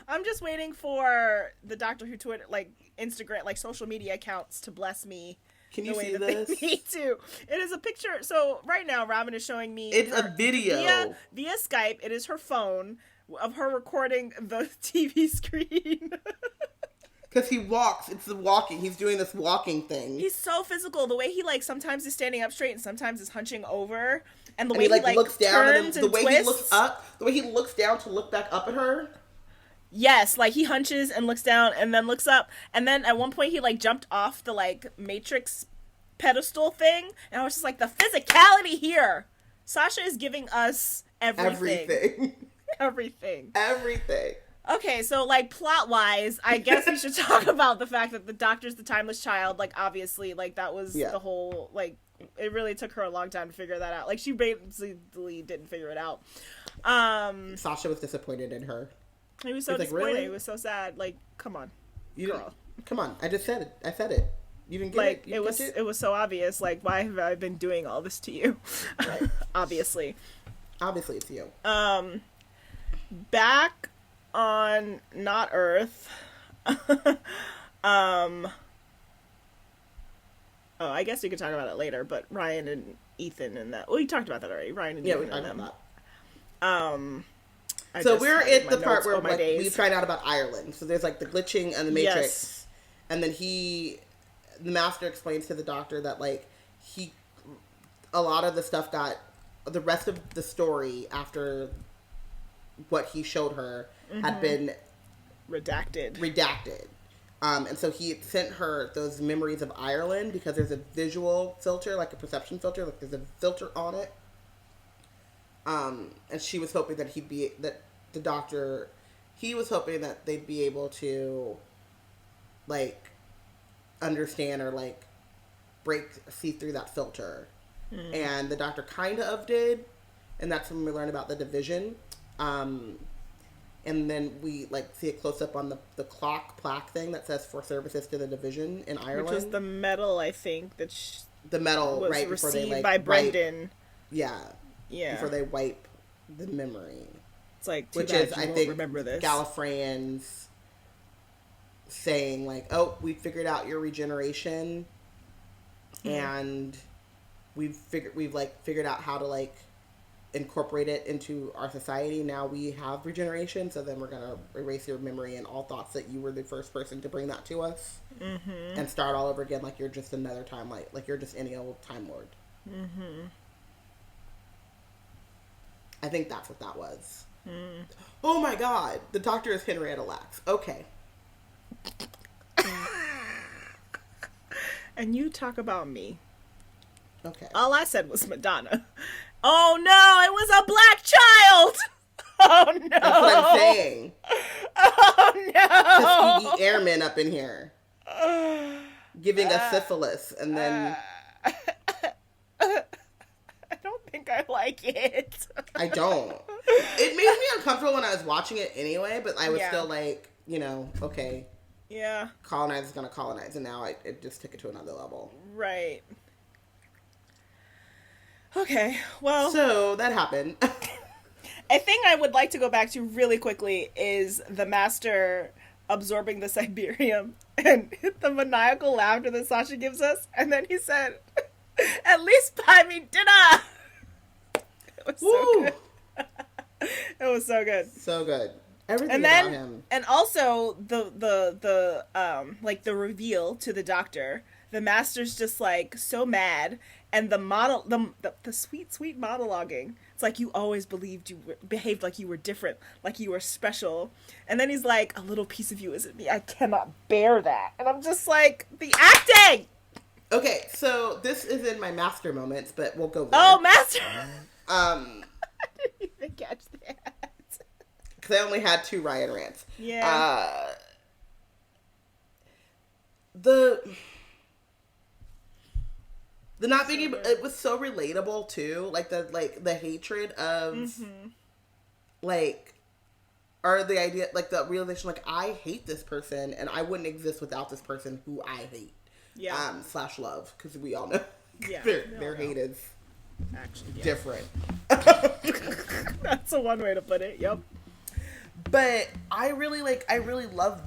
I'm just waiting for the Doctor Who Twitter, like Instagram, like social media accounts to bless me. Can you see this? Me too. It is a picture. So right now, Robyn is showing me. It's a video via Skype. It is her phone of her recording the TV screen. Because he walks. It's the walking. He's doing this walking thing. He's so physical. The way he, like, sometimes is standing up straight and sometimes is hunching over. And the way he looks down turns and the way twists. he looks up. The way he looks down to look back up at her. Yes, like, he hunches and looks down and then looks up. And then at one point he, like, jumped off the, like, Matrix pedestal thing. And I was just like, the physicality here. Sasha is giving us everything. Everything. Okay, so, like, plot-wise, I guess we should talk about the fact that the Doctor's the timeless child. Like, obviously, like, that was the whole, like, it really took her a long time to figure that out. Like, she basically didn't figure it out. Sasha was disappointed in her. He was so disappointed. Really? He was so sad. Like, come on, girl. Come on, I just said it. I said it. You didn't get it? It was so obvious. Like, why have I been doing all this to you? Right. Obviously it's you. Back on not Earth, Oh, I guess we could talk about it later, but Ryan and Ethan and that. Well, we talked about that already. Ryan and yeah, Ethan we talked and about them. that. So we're at the part where like, days. we find out about Ireland. So there's like the glitching and the Matrix, yes. And then the Master explains to the Doctor that like a lot of the stuff got the rest of the story after what he showed her had been redacted. And so he sent her those memories of Ireland because there's a visual filter, like a perception filter, like there's a filter on it. And she was hoping that he was hoping that they'd be able to, like, understand or, like, see through that filter. And the Doctor kind of did, and that's when we learn about the division. And then we, like, see a close-up on the clock plaque thing that says for services to the division in Ireland. Which was the medal, I think, that the medal, was right, received before they, like, by Brendan. Yeah. Before they wipe the memory. It's like, which is, I think, remember this. Gallifreyans saying, like, oh, we figured out your regeneration, and we've figured out how to, like, incorporate it into our society. Now we have regeneration, so then we're gonna erase your memory and all thoughts that you were the first person to bring that to us, and start all over again like you're just another time, like you're just any old Time Lord. I think that's what that was. Oh my God, the Doctor is Henrietta Lacks. Okay. And you talk about me. Okay. All I said was Madonna. Oh no, it was a black child! Oh no! That's what I'm saying. Oh no! Tuskegee Airmen up in here. Giving us syphilis, and then... I don't think I like it. I don't. It made me uncomfortable when I was watching it anyway, but I was still like, okay. Yeah. Colonize is going to colonize, and now it just took it to another level. Right. Okay, well... So, that happened. A thing I would like to go back to really quickly is the Master absorbing the Siberium and the maniacal laughter that Sasha gives us, and then he said, at least buy me dinner! It was so good. It was so good. So good. Everything about him. And also, the like, the reveal to the Doctor, the Master's just, like, so mad, and the sweet, sweet monologuing. It's like, you always believed behaved like you were different, like you were special. And then he's like, a little piece of you isn't me. I cannot bear that. And I'm just like, the acting! Okay, so this is in my Master moments, but we'll go there. Oh, Master! I didn't even catch that. Because I only had 2 Ryan rants. Yeah. The not being able, it was so relatable too, like the hatred of like, or the idea, like the realization, like, I hate this person and I wouldn't exist without this person who I hate. Yeah. / love, because we all know their hate is actually different. That's a one way to put it. Yep. But I really love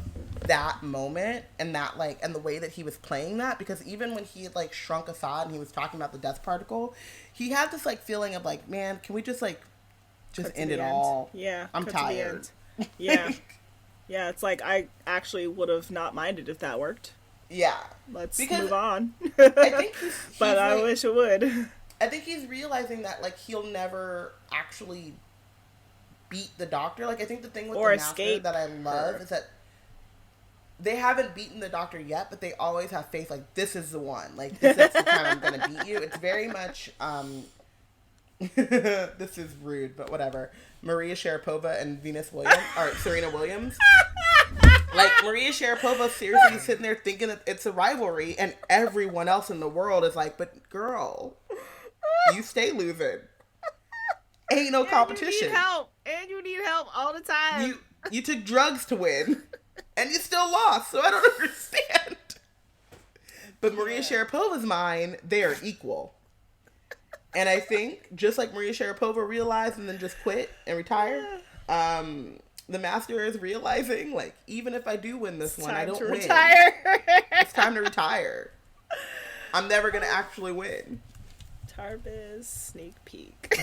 that moment and that, like, and the way that he was playing that, because even when he had, like, shrunk Assad and he was talking about the death particle, he had this, like, feeling of, like, man, can we just end it all? Yeah. I'm tired. Yeah. Yeah, it's like, I actually would have not minded if that worked. Yeah. Let's move on. I think but I wish it would. I think he's realizing that, like, he'll never actually beat the Doctor. Like, I think the thing with the Master that I love is that they haven't beaten the Doctor yet, but they always have faith, like, this is the one. Like, this is the time I'm going to beat you. It's very much, this is rude, but whatever. Maria Sharapova and Serena Williams. Like, Maria Sharapova seriously sitting there thinking that it's a rivalry, and everyone else in the world is like, but girl, you stay losing. Ain't no competition. And you need help all the time. You took drugs to win, and you still lost, so I don't understand. But Maria Sharapova's mind, they are equal. And I think, just like Maria Sharapova realized and then just quit and retired, the Master is realizing, like, even if I do win this one, I don't win. Retire. It's time to retire. I'm never gonna actually win. Tarvis sneak peek.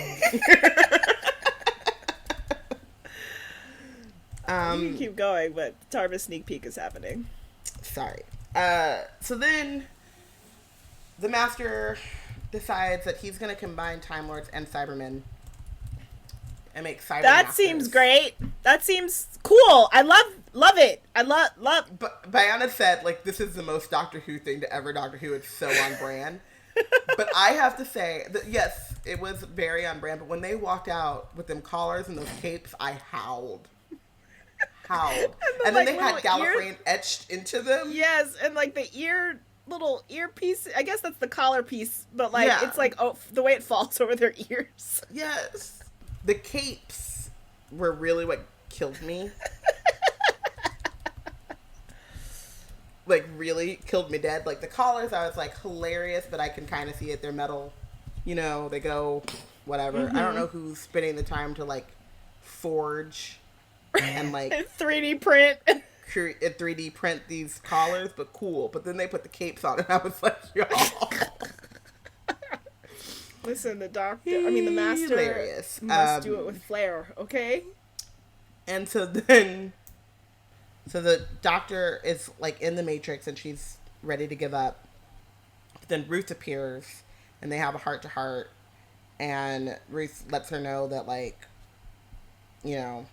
You can keep going, but Tarvis sneak peek is happening. Sorry. So then the Master decides that he's going to combine Time Lords and Cybermen and make Cyber That Masters. seems great. That seems cool. I love it. I love. But Bayana said, like, this is the most Doctor Who thing to ever Doctor Who. It's so on brand. But I have to say that, yes, it was very on brand. But when they walked out with them collars and those capes, I howled. And then they had Gallifreyan etched into them. Yes, and like the little earpiece. I guess that's the collar piece, but like it's like the way it falls over their ears. Yes, the capes were really what killed me. Like really killed me dead. Like the collars, I was like hilarious, but I can kind of see it. They're metal, you know. They go whatever. Mm-hmm. I don't know who's spending the time to like forge. And like 3D print 3D print these collars, but cool. But then they put the capes on and I was like, y'all. Listen, the master hilarious. Must do it with flair, okay? And so then the doctor is like in the Matrix and she's ready to give up. But then Ruth appears and they have a heart to heart, and Ruth lets her know that, like, you know,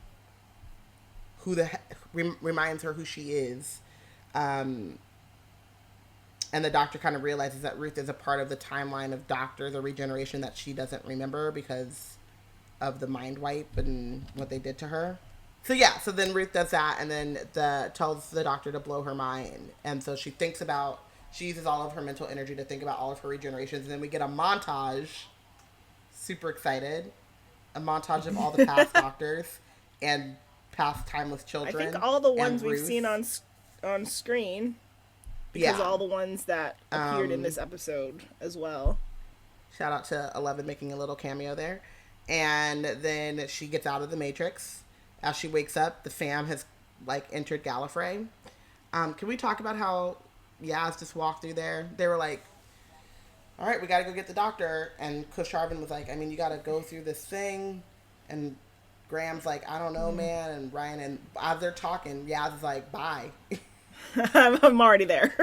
reminds her who she is. And the doctor kind of realizes that Ruth is a part of the timeline of doctors or regeneration that she doesn't remember because of the mind wipe and what they did to her. So then Ruth does that and then tells the doctor to blow her mind. And so she uses all of her mental energy to think about all of her regenerations. And then we get a montage, super excited, a montage of all the past doctors and past timeless children. I think all the ones we've seen on screen, because all the ones that appeared in this episode as well. Shout out to 11 making a little cameo there. And then she gets out of the Matrix. As she wakes up, the fam has like entered Gallifrey. Can we talk about how Yaz just walked through there? They were like, all right, we got to go get the doctor. And Kusharvin was like, I mean, you got to go through this thing. And Graham's like, I don't know, man. And Ryan, and as they're talking, Yaz is like, bye. I'm already there.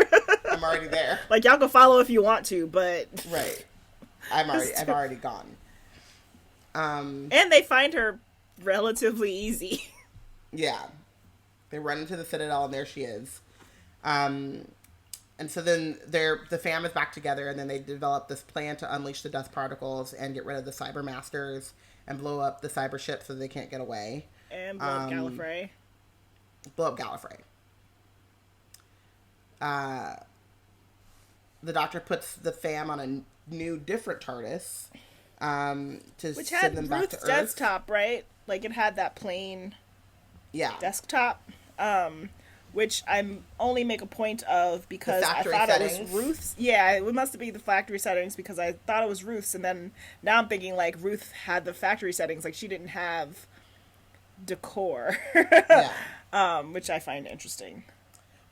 I'm already there. Like, y'all can follow if you want to, but right. I've already gone. And they find her relatively easy. Yeah. They run into the Citadel and there she is. And so then the fam is back together, and then they develop this plan to unleash the dust particles and get rid of the Cyber Masters and blow up the cyber ship so they can't get away. And blow up Gallifrey. Blow up Gallifrey. The doctor puts the fam on a new, different TARDIS to send them back to Earth. Which had Ruth's desktop, right? Like, it had that plain desktop. Which I'm only make a point of because I thought settings. It was Ruth's. Yeah, it must be the factory settings because I thought it was Ruth's, and then now I'm thinking like Ruth had the factory settings, like she didn't have decor, which I find interesting.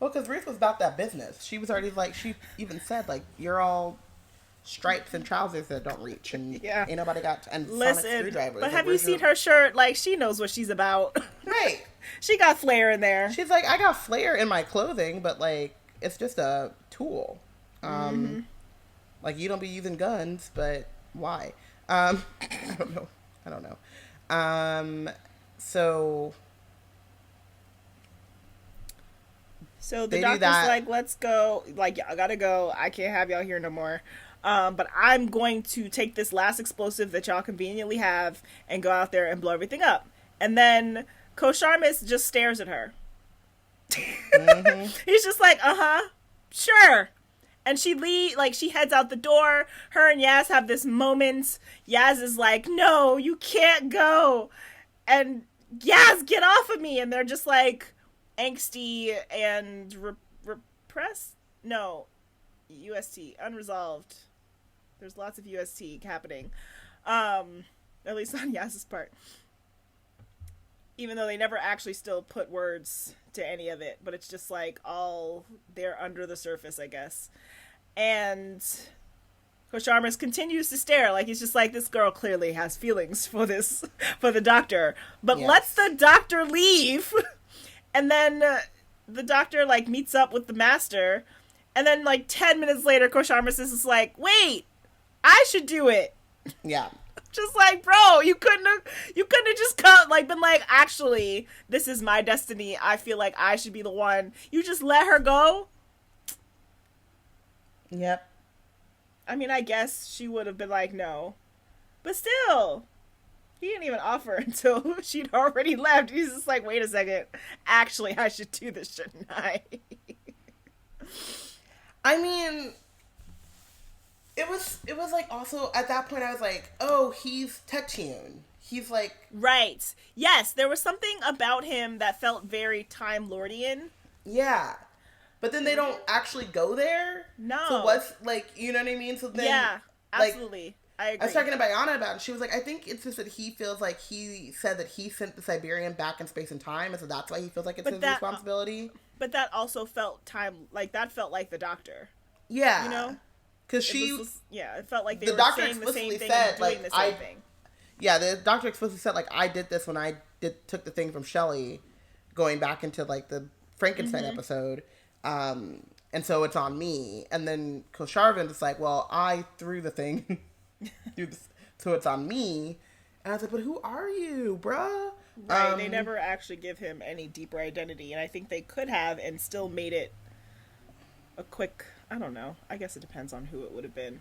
Well, because Ruth was about that business. She was already like, she even said like, you're all stripes and trousers that don't reach, and ain't nobody got and sonic screwdrivers. But have you seen her shirt? Like, she knows what she's about. Right. She got flair in there. She's like, I got flair in my clothing, but like, it's just a tool. Like, you don't be using guns, but why? I don't know. So the doctor's like, let's go. Like, I gotta go. I can't have y'all here no more. But I'm going to take this last explosive that y'all conveniently have and go out there and blow everything up. And then Kosharmis just stares at her. He's just like, sure. And she heads out the door. Her and Yaz have this moment. Yaz is like, no, you can't go. And Yaz, get off of me. And they're just like angsty and repressed. No, UST, unresolved. There's lots of UST happening. At least on Yaz's part. Even though they never actually still put words to any of it. But it's just like all they're under the surface, I guess. And Coach Armas continues to stare. Like, he's just like, this girl clearly has feelings for the doctor. But lets the doctor leave. And then the doctor, like, meets up with the master. And then, like, 10 minutes later, Coach Armas is like, wait, I should do it. Yeah. Just like, bro, you couldn't have just come, like, been like, actually, this is my destiny. I feel like I should be the one. You just let her go? Yep. I mean, I guess she would have been like, no. But still, he didn't even offer until she'd already left. He's just like, wait a second. Actually, I should do this, shouldn't I? I mean, it was like, also at that point I was like, oh, he's Tetune. He's like, right. Yes, there was something about him that felt very Time Lordian. Yeah. But then they don't actually go there. No. So what's, like, you know what I mean? So then, yeah, absolutely. Like, I agree. I was talking to Bayana about it, and she was like, I think it's just that he feels like he said that he sent the Siberian back in space and time, and so that's why he feels like it's his responsibility. But that also felt that felt like the doctor. Yeah. You know? Because it felt like they the were doctor saying the same explicitly thing said, and doing like, the same thing. Yeah, the doctor explicitly said, like, I did this when I took the thing from Shelley, going back into, like, the Frankenstein episode, and so it's on me. And then Kosharvin is like, well, I threw the thing, so it's on me. And I was like, but who are you, bruh? Right, they never actually give him any deeper identity, and I think they could have and still made it a quick, I don't know, I guess it depends on who it would have been.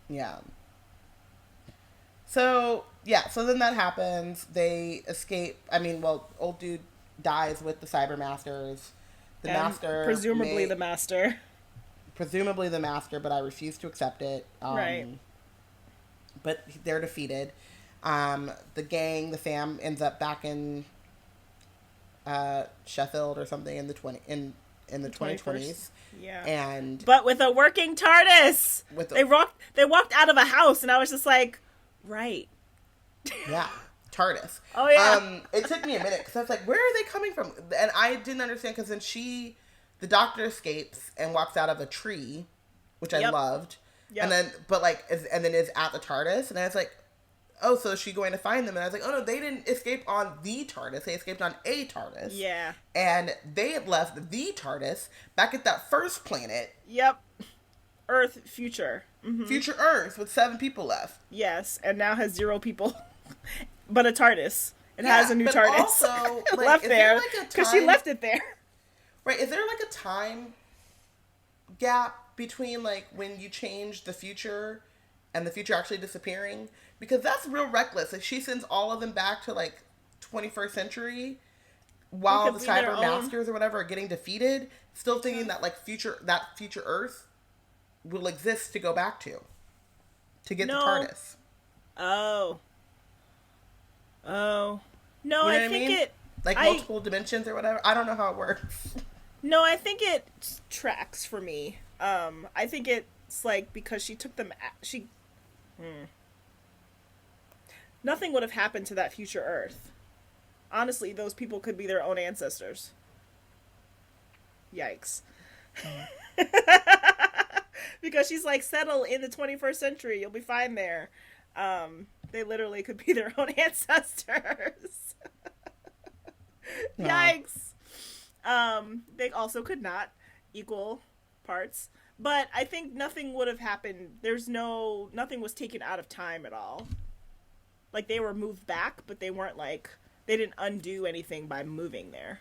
Yeah. So then that happens. They escape. I mean, well, old dude dies with the Cyber Masters. The master, presumably the master, but I refuse to accept it. Right. But they're defeated. The gang, the fam, ends up back in Sheffield or something in the 2020s. Yeah. But with a working TARDIS. They walked out of a house, and I was just like, right. Yeah. TARDIS. Oh, yeah. It took me a minute because I was like, where are they coming from? And I didn't understand because then the doctor escapes and walks out of a tree, which I loved. Yep. And then, and then is at the TARDIS. And I was like, oh, so is she going to find them? And I was like, oh, no, they didn't escape on the TARDIS. They escaped on a TARDIS. Yeah. And they had left the TARDIS back at that first planet. Yep. Earth, future. Mm-hmm. Future Earth with 7 people left. Yes, and now has 0 people. But a TARDIS. It has a new TARDIS. Also, like, left there because she left it there. Right? Is there like a time gap between like when you change the future and the future actually disappearing? Because that's real reckless. Like, she sends all of them back to like 21st century while the Cyber Masters or whatever are getting defeated, still thinking that like future Earth will exist to go back to get the TARDIS. Oh. No, you know I think it... Like multiple dimensions or whatever? I don't know how it works. No, I think it tracks for me. I think it's like because she took them... Nothing would have happened to that future Earth. Honestly, those people could be their own ancestors. Yikes. Because she's like, settle in the 21st century. You'll be fine there. They literally could be their own ancestors. No. Yikes. They also could not equal parts. But I think nothing would have happened. Nothing was taken out of time at all. Like, they were moved back, but they weren't like, they didn't undo anything by moving there.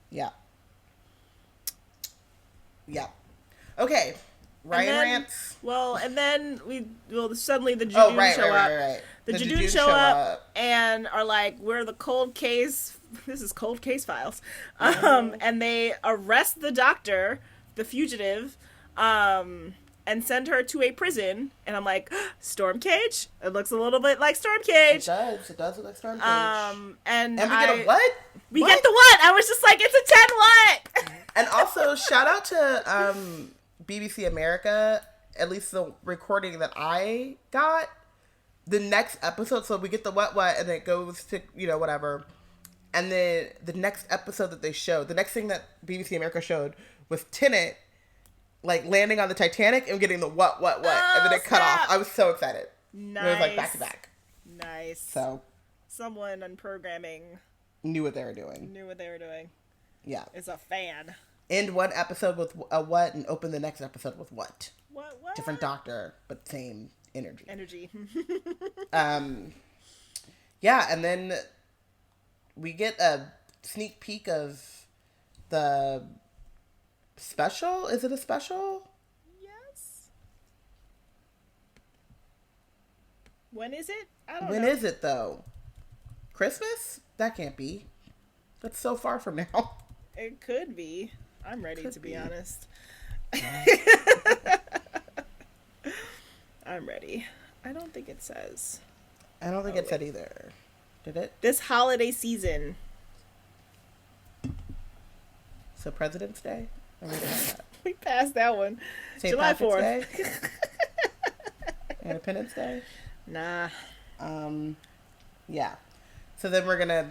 Yeah. Yeah. Okay. Ryan rants. Well, and then suddenly the Judoon show up. Right. The Judoon show up and are like, we're the cold case. This is cold case files. And they arrest the doctor, the fugitive, and send her to a prison. And I'm like, Storm Cage? It looks a little bit like Storm Cage. It does look like Storm Cage. And we get a what? We get the what? I was just like, it's a 10 what? And also, shout out to BBC America, at least the recording that I got. The next episode, so we get the what, and then it goes to, whatever. And then the next episode that they showed, the next thing that BBC America showed was Tenet like landing on the Titanic and getting the what, and then it cut off. I was so excited. Nice. It was like back to back. Nice. So someone on programming knew what they were doing. Yeah. Is a fan. End one episode with a what and open the next episode with what? What? Different doctor, but same energy. Yeah, and then we get a sneak peek of the special. Is it a special? Yes. When is it? I don't know. When is it, though? Christmas? That can't be. That's so far from now. It could be. I'm ready to be honest. I'm ready. I don't think it says. I don't think it said either. Did it? This holiday season. So President's Day? We passed that one. St. July Patrick's 4th. Day? Independence Day? Nah. Yeah. So then we're gonna...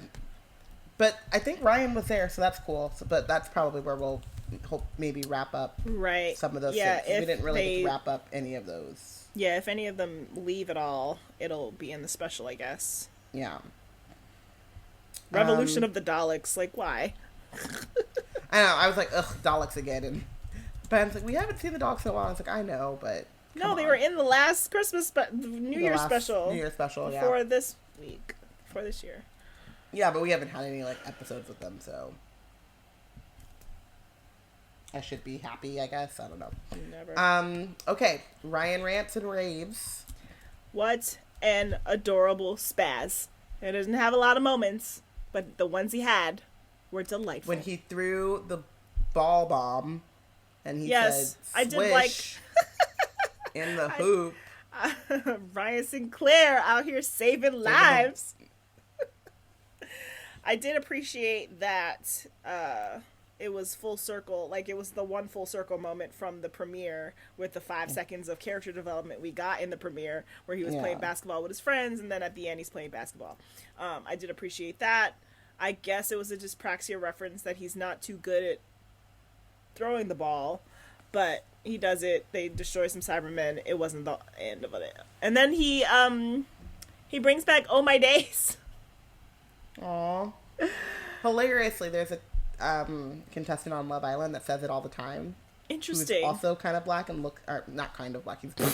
But I think Ryan was there, so that's cool. So, but that's probably where we'll hope maybe wrap up some of those things. We didn't really get to wrap up any of those. Yeah, if any of them leave at all, it'll be in the special, I guess. Yeah. Revolution of the Daleks, like, why? I know, I was like, ugh, Daleks again. And Ben's like, we haven't seen the Daleks in a while. I was like, I know, but... No, they were in the last New Year's special. Before this week. Before this year. Yeah, but we haven't had any, like, episodes with them, so... I should be happy, I guess. I don't know. Never. Okay. Ryan rants and raves. What an adorable spaz. It doesn't have a lot of moments, but the ones he had were delightful. When he threw the ball bomb and he said, swish, I did like in the hoop. Ryan Sinclair out here saving lives. I did appreciate that it was full circle. Like, it was the one full circle moment from the premiere with the 5 seconds of character development we got in the premiere where he was playing basketball with his friends, and then at the end he's playing basketball. I did appreciate that. I guess it was a dyspraxia reference that he's not too good at throwing the ball, but he does it. They destroy some Cybermen. It wasn't the end of it. And then he brings back Oh My Days. Aww. Hilariously, there's a contestant on Love Island that says it all the time. Interesting. Who's also kind of black and not kind of black. He's kind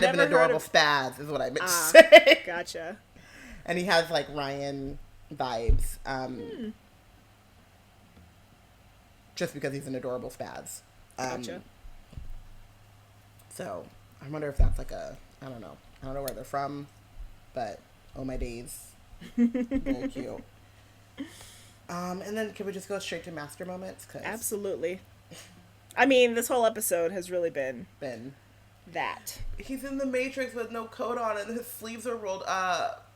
of an adorable spaz is what I meant to say. Gotcha. And he has like Ryan vibes. Just because he's an adorable spaz. Gotcha. So I wonder if that's like I don't know where they're from, but Oh My Days. Very cute. And then can we just go straight to master moments? Absolutely. I mean, this whole episode has really been that. He's in the Matrix with no coat on and his sleeves are rolled up.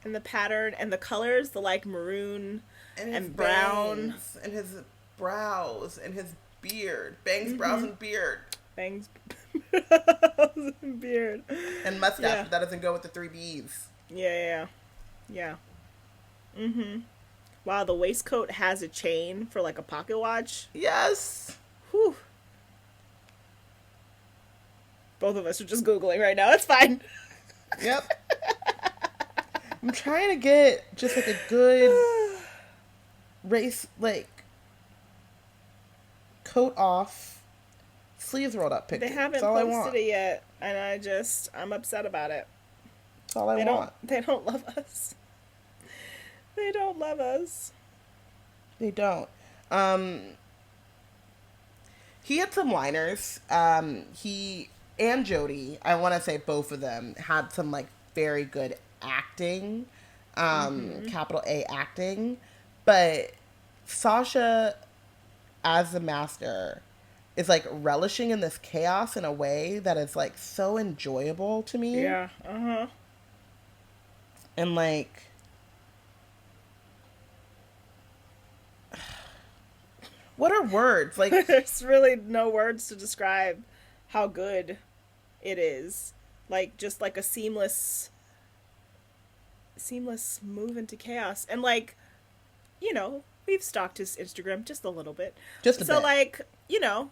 And the pattern and the colors, the like maroon and brown. And his brows and his beard. Bangs, brows, and beard. Bangs, brows, and beard. And mustache, but that doesn't go with the 3 Bs. Yeah. Wow, the waistcoat has a chain for like a pocket watch. Yes. Whew. Both of us are just Googling right now. It's fine. Yep. I'm trying to get just like a good race, like coat off, sleeves rolled up picture. They haven't posted it yet, and I'm upset about it. That's all I want. They don't love us. They don't love us. They don't. He had some liners. He and Jodie, I want to say both of them, had some like very good acting. Capital A acting. But Sasha, as the master, is like relishing in this chaos in a way that is like so enjoyable to me. Yeah. And like, what are words? Like, there's really no words to describe how good it is. Like, just like a seamless move into chaos. And like, you know, we've stalked his Instagram just a little bit. Just a bit. So like, you know,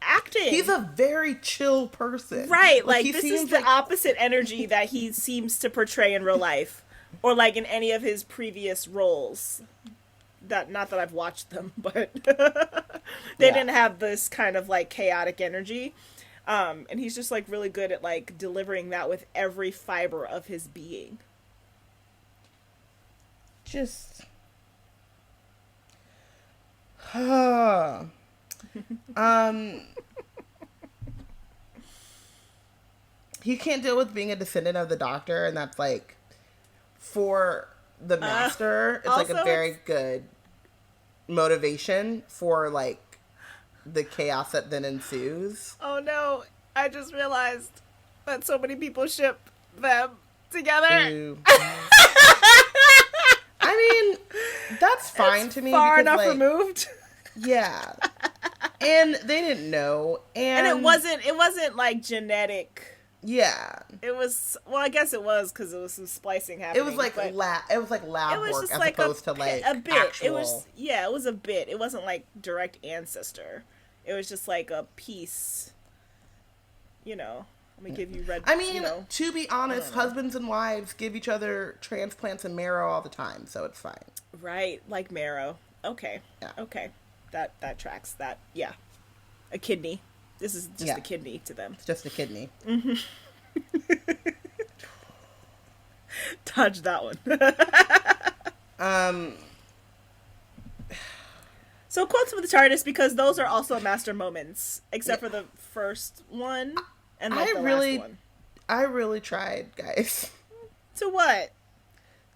acting. He's a very chill person. Right, like this is the opposite energy that he seems to portray in real life. Or like in any of his previous roles. Not that I've watched them, but they didn't have this kind of like chaotic energy. And he's just like really good at like delivering that with every fiber of his being. Just he can't deal with being a descendant of the Doctor, and that's like for the Master, it's like a very good motivation for like the chaos that then ensues. Oh no, I just realized that so many people ship them together. I mean, that's fine it's to me. Far because, enough removed. Yeah. And they didn't know. And it wasn't like genetic. Yeah. It was, well, I guess it was because it was some splicing happening. It was like lab work as like opposed to like a bit. actual... It was a bit. It wasn't like direct ancestor. It was just like a piece. You know, let me give you red. I mean, you know, to be honest, husbands and wives give each other transplants and marrow all the time, so it's fine. Right, like marrow. Okay. Yeah. Okay. That tracks. That, yeah. A kidney. This is just a kidney to them. It's just a kidney. Mm-hmm. Dodge that one. So quotes from the TARDIS, because those are also master moments, except for the first one and like the last one. I really tried, guys. To what?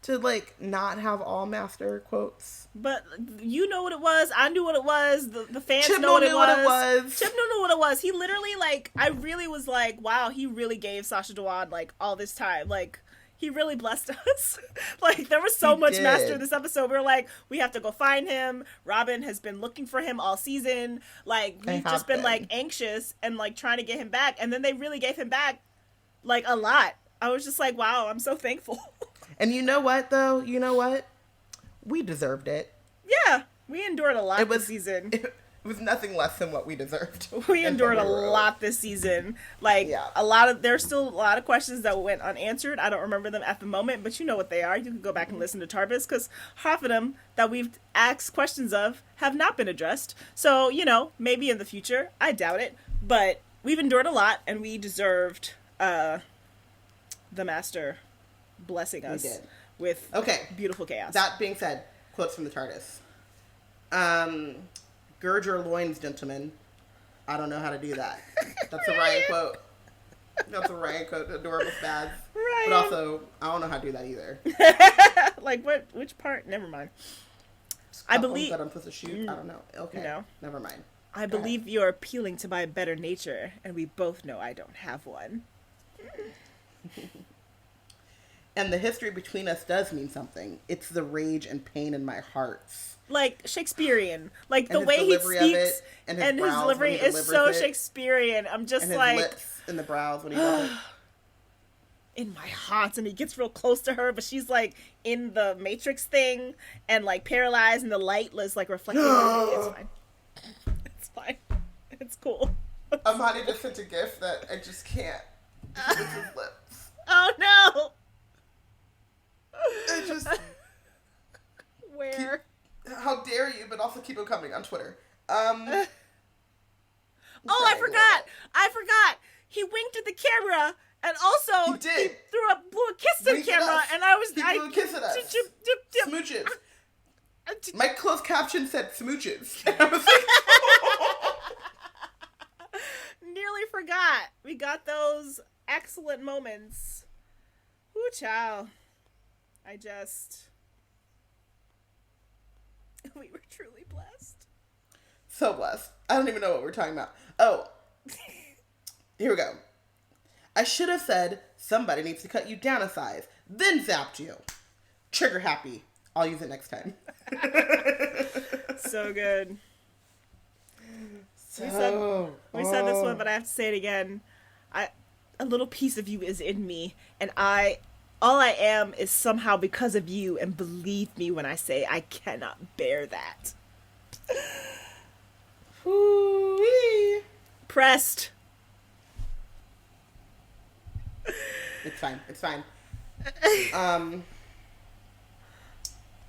To like not have all master quotes. But you know what it was. I knew what it was. The fans Chip know what it was. Chip knew what it was. He literally, like, I really was like, wow, he really gave Sacha Dhawan like all this time. Like, he really blessed us. Like, there was so much master in this episode. We were like, we have to go find him. Robyn has been looking for him all season. Like, we've just been like anxious and like trying to get him back. And then they really gave him back like a lot. I was just like, wow, I'm so thankful. And you know what, though? You know what? We deserved it. Yeah, we endured a lot this season. It was nothing less than what we deserved. We endured a lot this season. Like, there's still a lot of questions that went unanswered. I don't remember them at the moment, but you know what they are. You can go back and listen to TARDIS, because half of them that we've asked questions of have not been addressed. So, you know, maybe in the future. I doubt it. But we've endured a lot, and we deserved the Master blessing us with beautiful chaos. That being said, quotes from the TARDIS. Gird your loins, gentlemen. I don't know how to do that. That's a Ryan quote. That's a Ryan quote. Adorable Spads. Ryan. But also, I don't know how to do that either. Like, what? Which part? Never mind. I believe that I'm supposed to shoot. I don't know. Okay. No. Never mind. I believe you're appealing to my better nature, and we both know I don't have one. And the history between us does mean something. It's the rage and pain in my hearts. Like Shakespearean. Like the way he speaks and his delivery is so Shakespearean. I'm just and like... his lips and the brows when he does it. In my heart. And he gets real close to her, but she's like in the Matrix thing and like paralyzed, and the light is like reflecting on her. It's fine. It's fine. It's cool. Amani just sent a gif that I just can't. It's his lips. Oh no! It just... Where? How dare you, but also keep it coming on Twitter. Oh, I forgot! He winked at the camera, and also he blew a kiss at the camera, and I was... He blew a kiss at us. Smooches. My closed caption said smooches. And I was like... Nearly forgot. We got those excellent moments. Ooh, child. We were truly blessed. So blessed. I don't even know what we're talking about. Oh. Here we go. I should have said, somebody needs to cut you down a size, then zapped you. Trigger happy. I'll use it next time. So good. We said this one, but I have to say it again. A little piece of you is in me, and all I am is somehow because of you, and believe me when I say I cannot bear that. Ooh-wee. Pressed. It's fine. It's fine.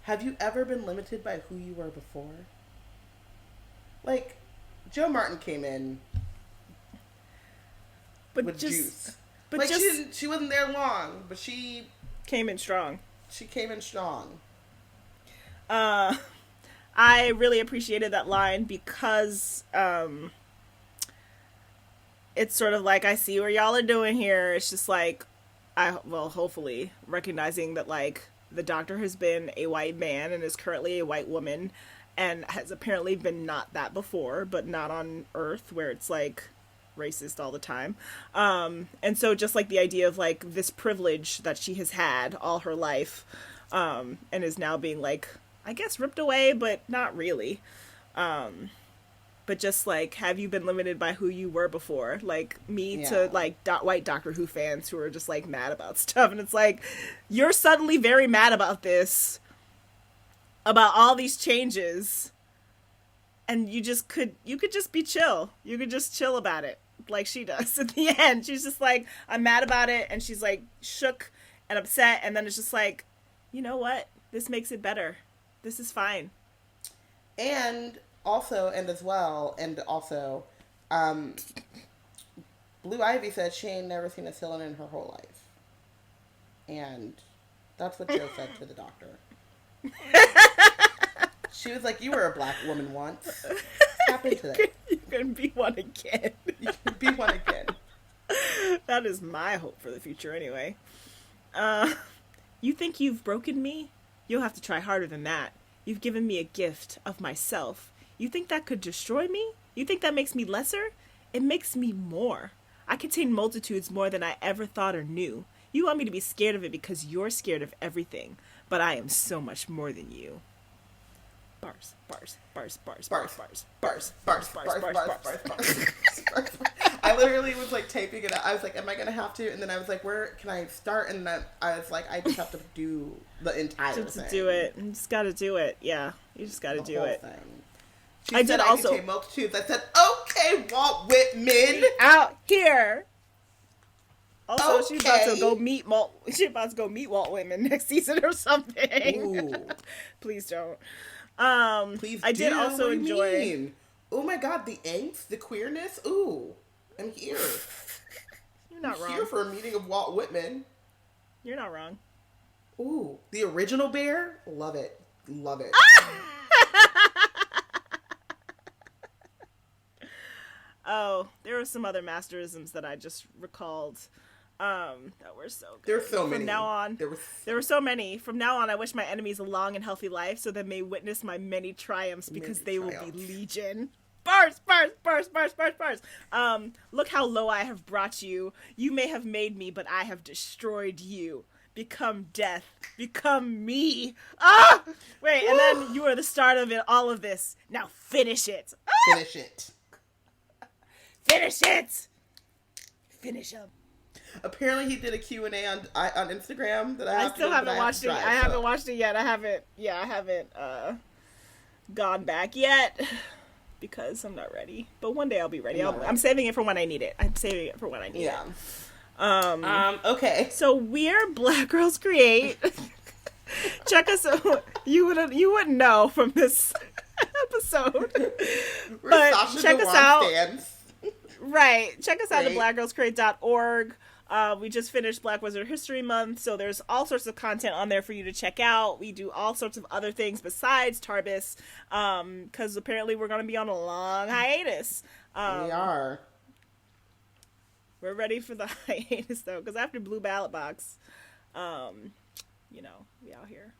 Have you ever been limited by who you were before? Like, Joe Martin came in with juice. But like, she wasn't there long, but she came in strong. She came in strong. I really appreciated that line because it's sort of like, I see what y'all are doing here. It's just like, hopefully recognizing that, like, the Doctor has been a white man and is currently a white woman and has apparently been not that before, but not on Earth where it's, like, racist all the time. And so just, like, the idea of, like, this privilege that she has had all her life and is now being, like, I guess ripped away, but not really. But just, like, have you been limited by who you were before? Like, me to, like, white Doctor Who fans who are just, like, mad about stuff. And it's like, you're suddenly very mad about this, about all these changes. And you could just be chill. You could just chill about it, like she does at the end. She's just like, I'm mad about it. And she's, like, shook and upset. And then it's just like, you know what? This makes it better. This is fine. And also, Blue Ivy said she ain't never seen a Cylon in her whole life. And that's what Joe said to the Doctor. She was like, you were a black woman once. Tap into that. You can be one again. You can be one again. That is my hope for the future anyway. You think you've broken me? You'll have to try harder than that. You've given me a gift of myself. You think that could destroy me? You think that makes me lesser? It makes me more. I contain multitudes more than I ever thought or knew. You want me to be scared of it because you're scared of everything. But I am so much more than you. Bars, bars, bars, bars, bars, bars, bars, bars, bars, bars, bars. I literally was like typing it out. I was like, am I going to have to? And then I was like, where can I start? And then I was like, I just have to do the entire thing. Just do it. You just got to do it. Yeah. You just got to do it. She said, I contain multitudes. I said, okay, Walt Whitman. Out here. Also, okay. She's about to go meet Walt Whitman next season or something. Ooh. Please don't. Please I did also enjoy. Oh my god, the angst, the queerness. Ooh, I'm here. You're not wrong. Here for a meeting of Walt Whitman. You're not wrong. Ooh, the original bear. Love it. Love it. Oh, there were some other masterisms that I just recalled. That were so good. There's so many. From now on, there were so many. From now on, I wish my enemies a long and healthy life, so they may witness my many triumphs, because they will be legion. Bars, bars, bars, bars, bars, bars. Look how low I have brought you. You may have made me, but I have destroyed you. Become death. Become me. Ah! Wait, and then you are the start of it, all of this. Now finish it. Ah! Finish it. Finish it. Finish him. Apparently, he did a Q&A on Instagram that I still haven't watched it. I haven't watched it yet. I haven't gone back yet because I'm not ready. But one day I'll be ready. I'm saving it for when I need it. Yeah. Okay. So we're Black Girls Create. Check us out. You wouldn't know from this episode. But check us out. Fans. Right. Check us out at blackgirlscreate.org. We just finished Black Wizard History Month, so there's all sorts of content on there for you to check out. We do all sorts of other things besides Tarbis, because apparently we're going to be on a long hiatus. We are. We're ready for the hiatus, though, because after Blue Ballot Box, we out here.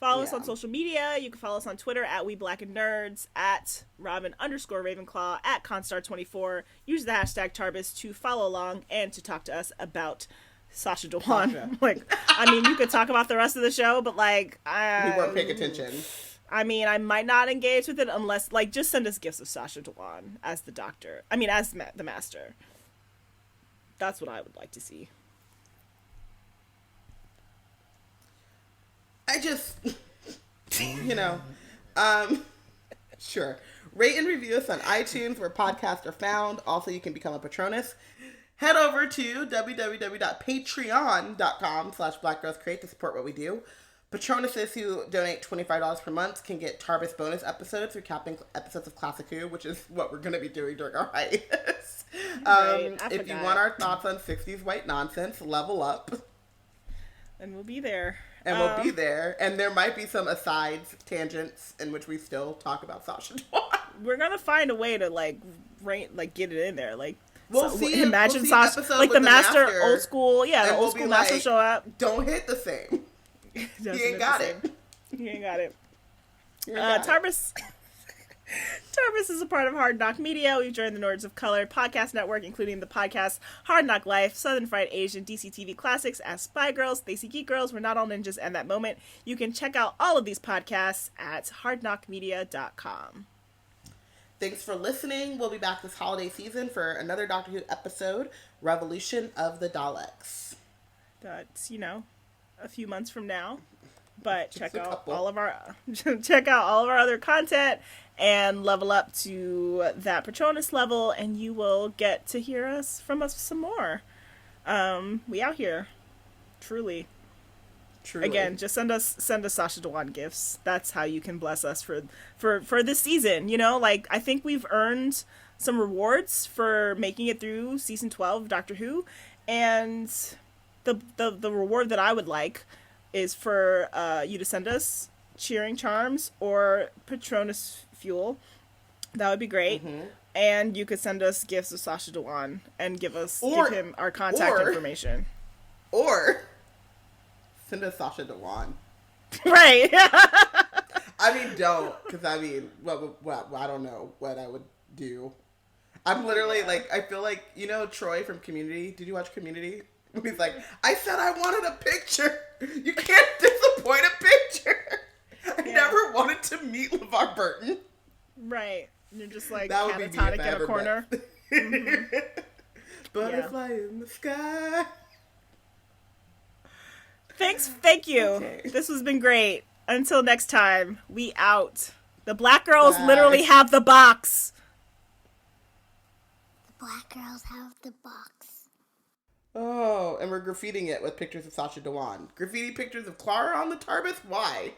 Follow us on social media. You can follow us on Twitter at WeBlackandNerds, at Robyn_Ravenclaw, at Constar24. Use the hashtag Tarbis to follow along and to talk to us about Sacha Dhawan. You could talk about the rest of the show, but we weren't paying attention. I might not engage with it unless, just send us gifts of Sacha Dhawan as the Doctor. As the Master. That's what I would like to see. I just, sure. Rate and review us on iTunes where podcasts are found. Also, you can become a Patronus. Head over to www.patreon.com/blackgirlscreate to support what we do. Patronuses who donate $25 per month can get Tarbis bonus episodes, recapping episodes of Classic Who, which is what we're going to be doing during our hiatus. If you want our thoughts on 60s white nonsense, level up. And we'll be there. And there might be some asides, tangents, in which we still talk about Sasha Dwan. We're going to find a way to, get it in there. We'll see. Imagine Sasha, the master, old school, the old school master show up. Don't hit the same. He ain't got it. Tarbis is a part of Hard Knock Media. We've joined the Nerds of Color podcast network, including the podcast Hard Knock Life, Southern Fried Asian, DC TV Classics, As Spy Girls, They See Geek Girls, We're Not All Ninjas, and That Moment. You can check out all of these podcasts at hardknockmedia.com. Thanks for listening. We'll be back this holiday season for another Doctor Who episode, Revolution of the Daleks. That's, a few months from now, but check out all of our other content and level up to that Patronus level, and you will get to hear from us some more. We out here, truly. Again, just send us Sasha Dwan gifts. That's how you can bless us for this season. I think we've earned some rewards for making it through season 12 of Doctor Who, and the reward that I would like is for you to send us cheering charms or Patronus fuel. That would be great. Mm-hmm. And you could send us gifts of Sasha Dwan and give him our contact information. Or send us Sasha Dwan. Right. Don't, because well, I don't know what I would do. I'm literally I feel like, Troy from Community. Did you watch Community? He's like, I said I wanted a picture. You can't disappoint a picture. I never wanted to meet LeVar Burton. Right. You're just that catatonic in a corner. Mm-hmm. Butterfly in the sky. Thank you. Okay. This has been great. Until next time, we out. The Black Girls literally have the box. The Black Girls have the box. Oh, and we're graffitiing it with pictures of Sasha Dwan. Graffiti pictures of Clara on the TARDIS? Why?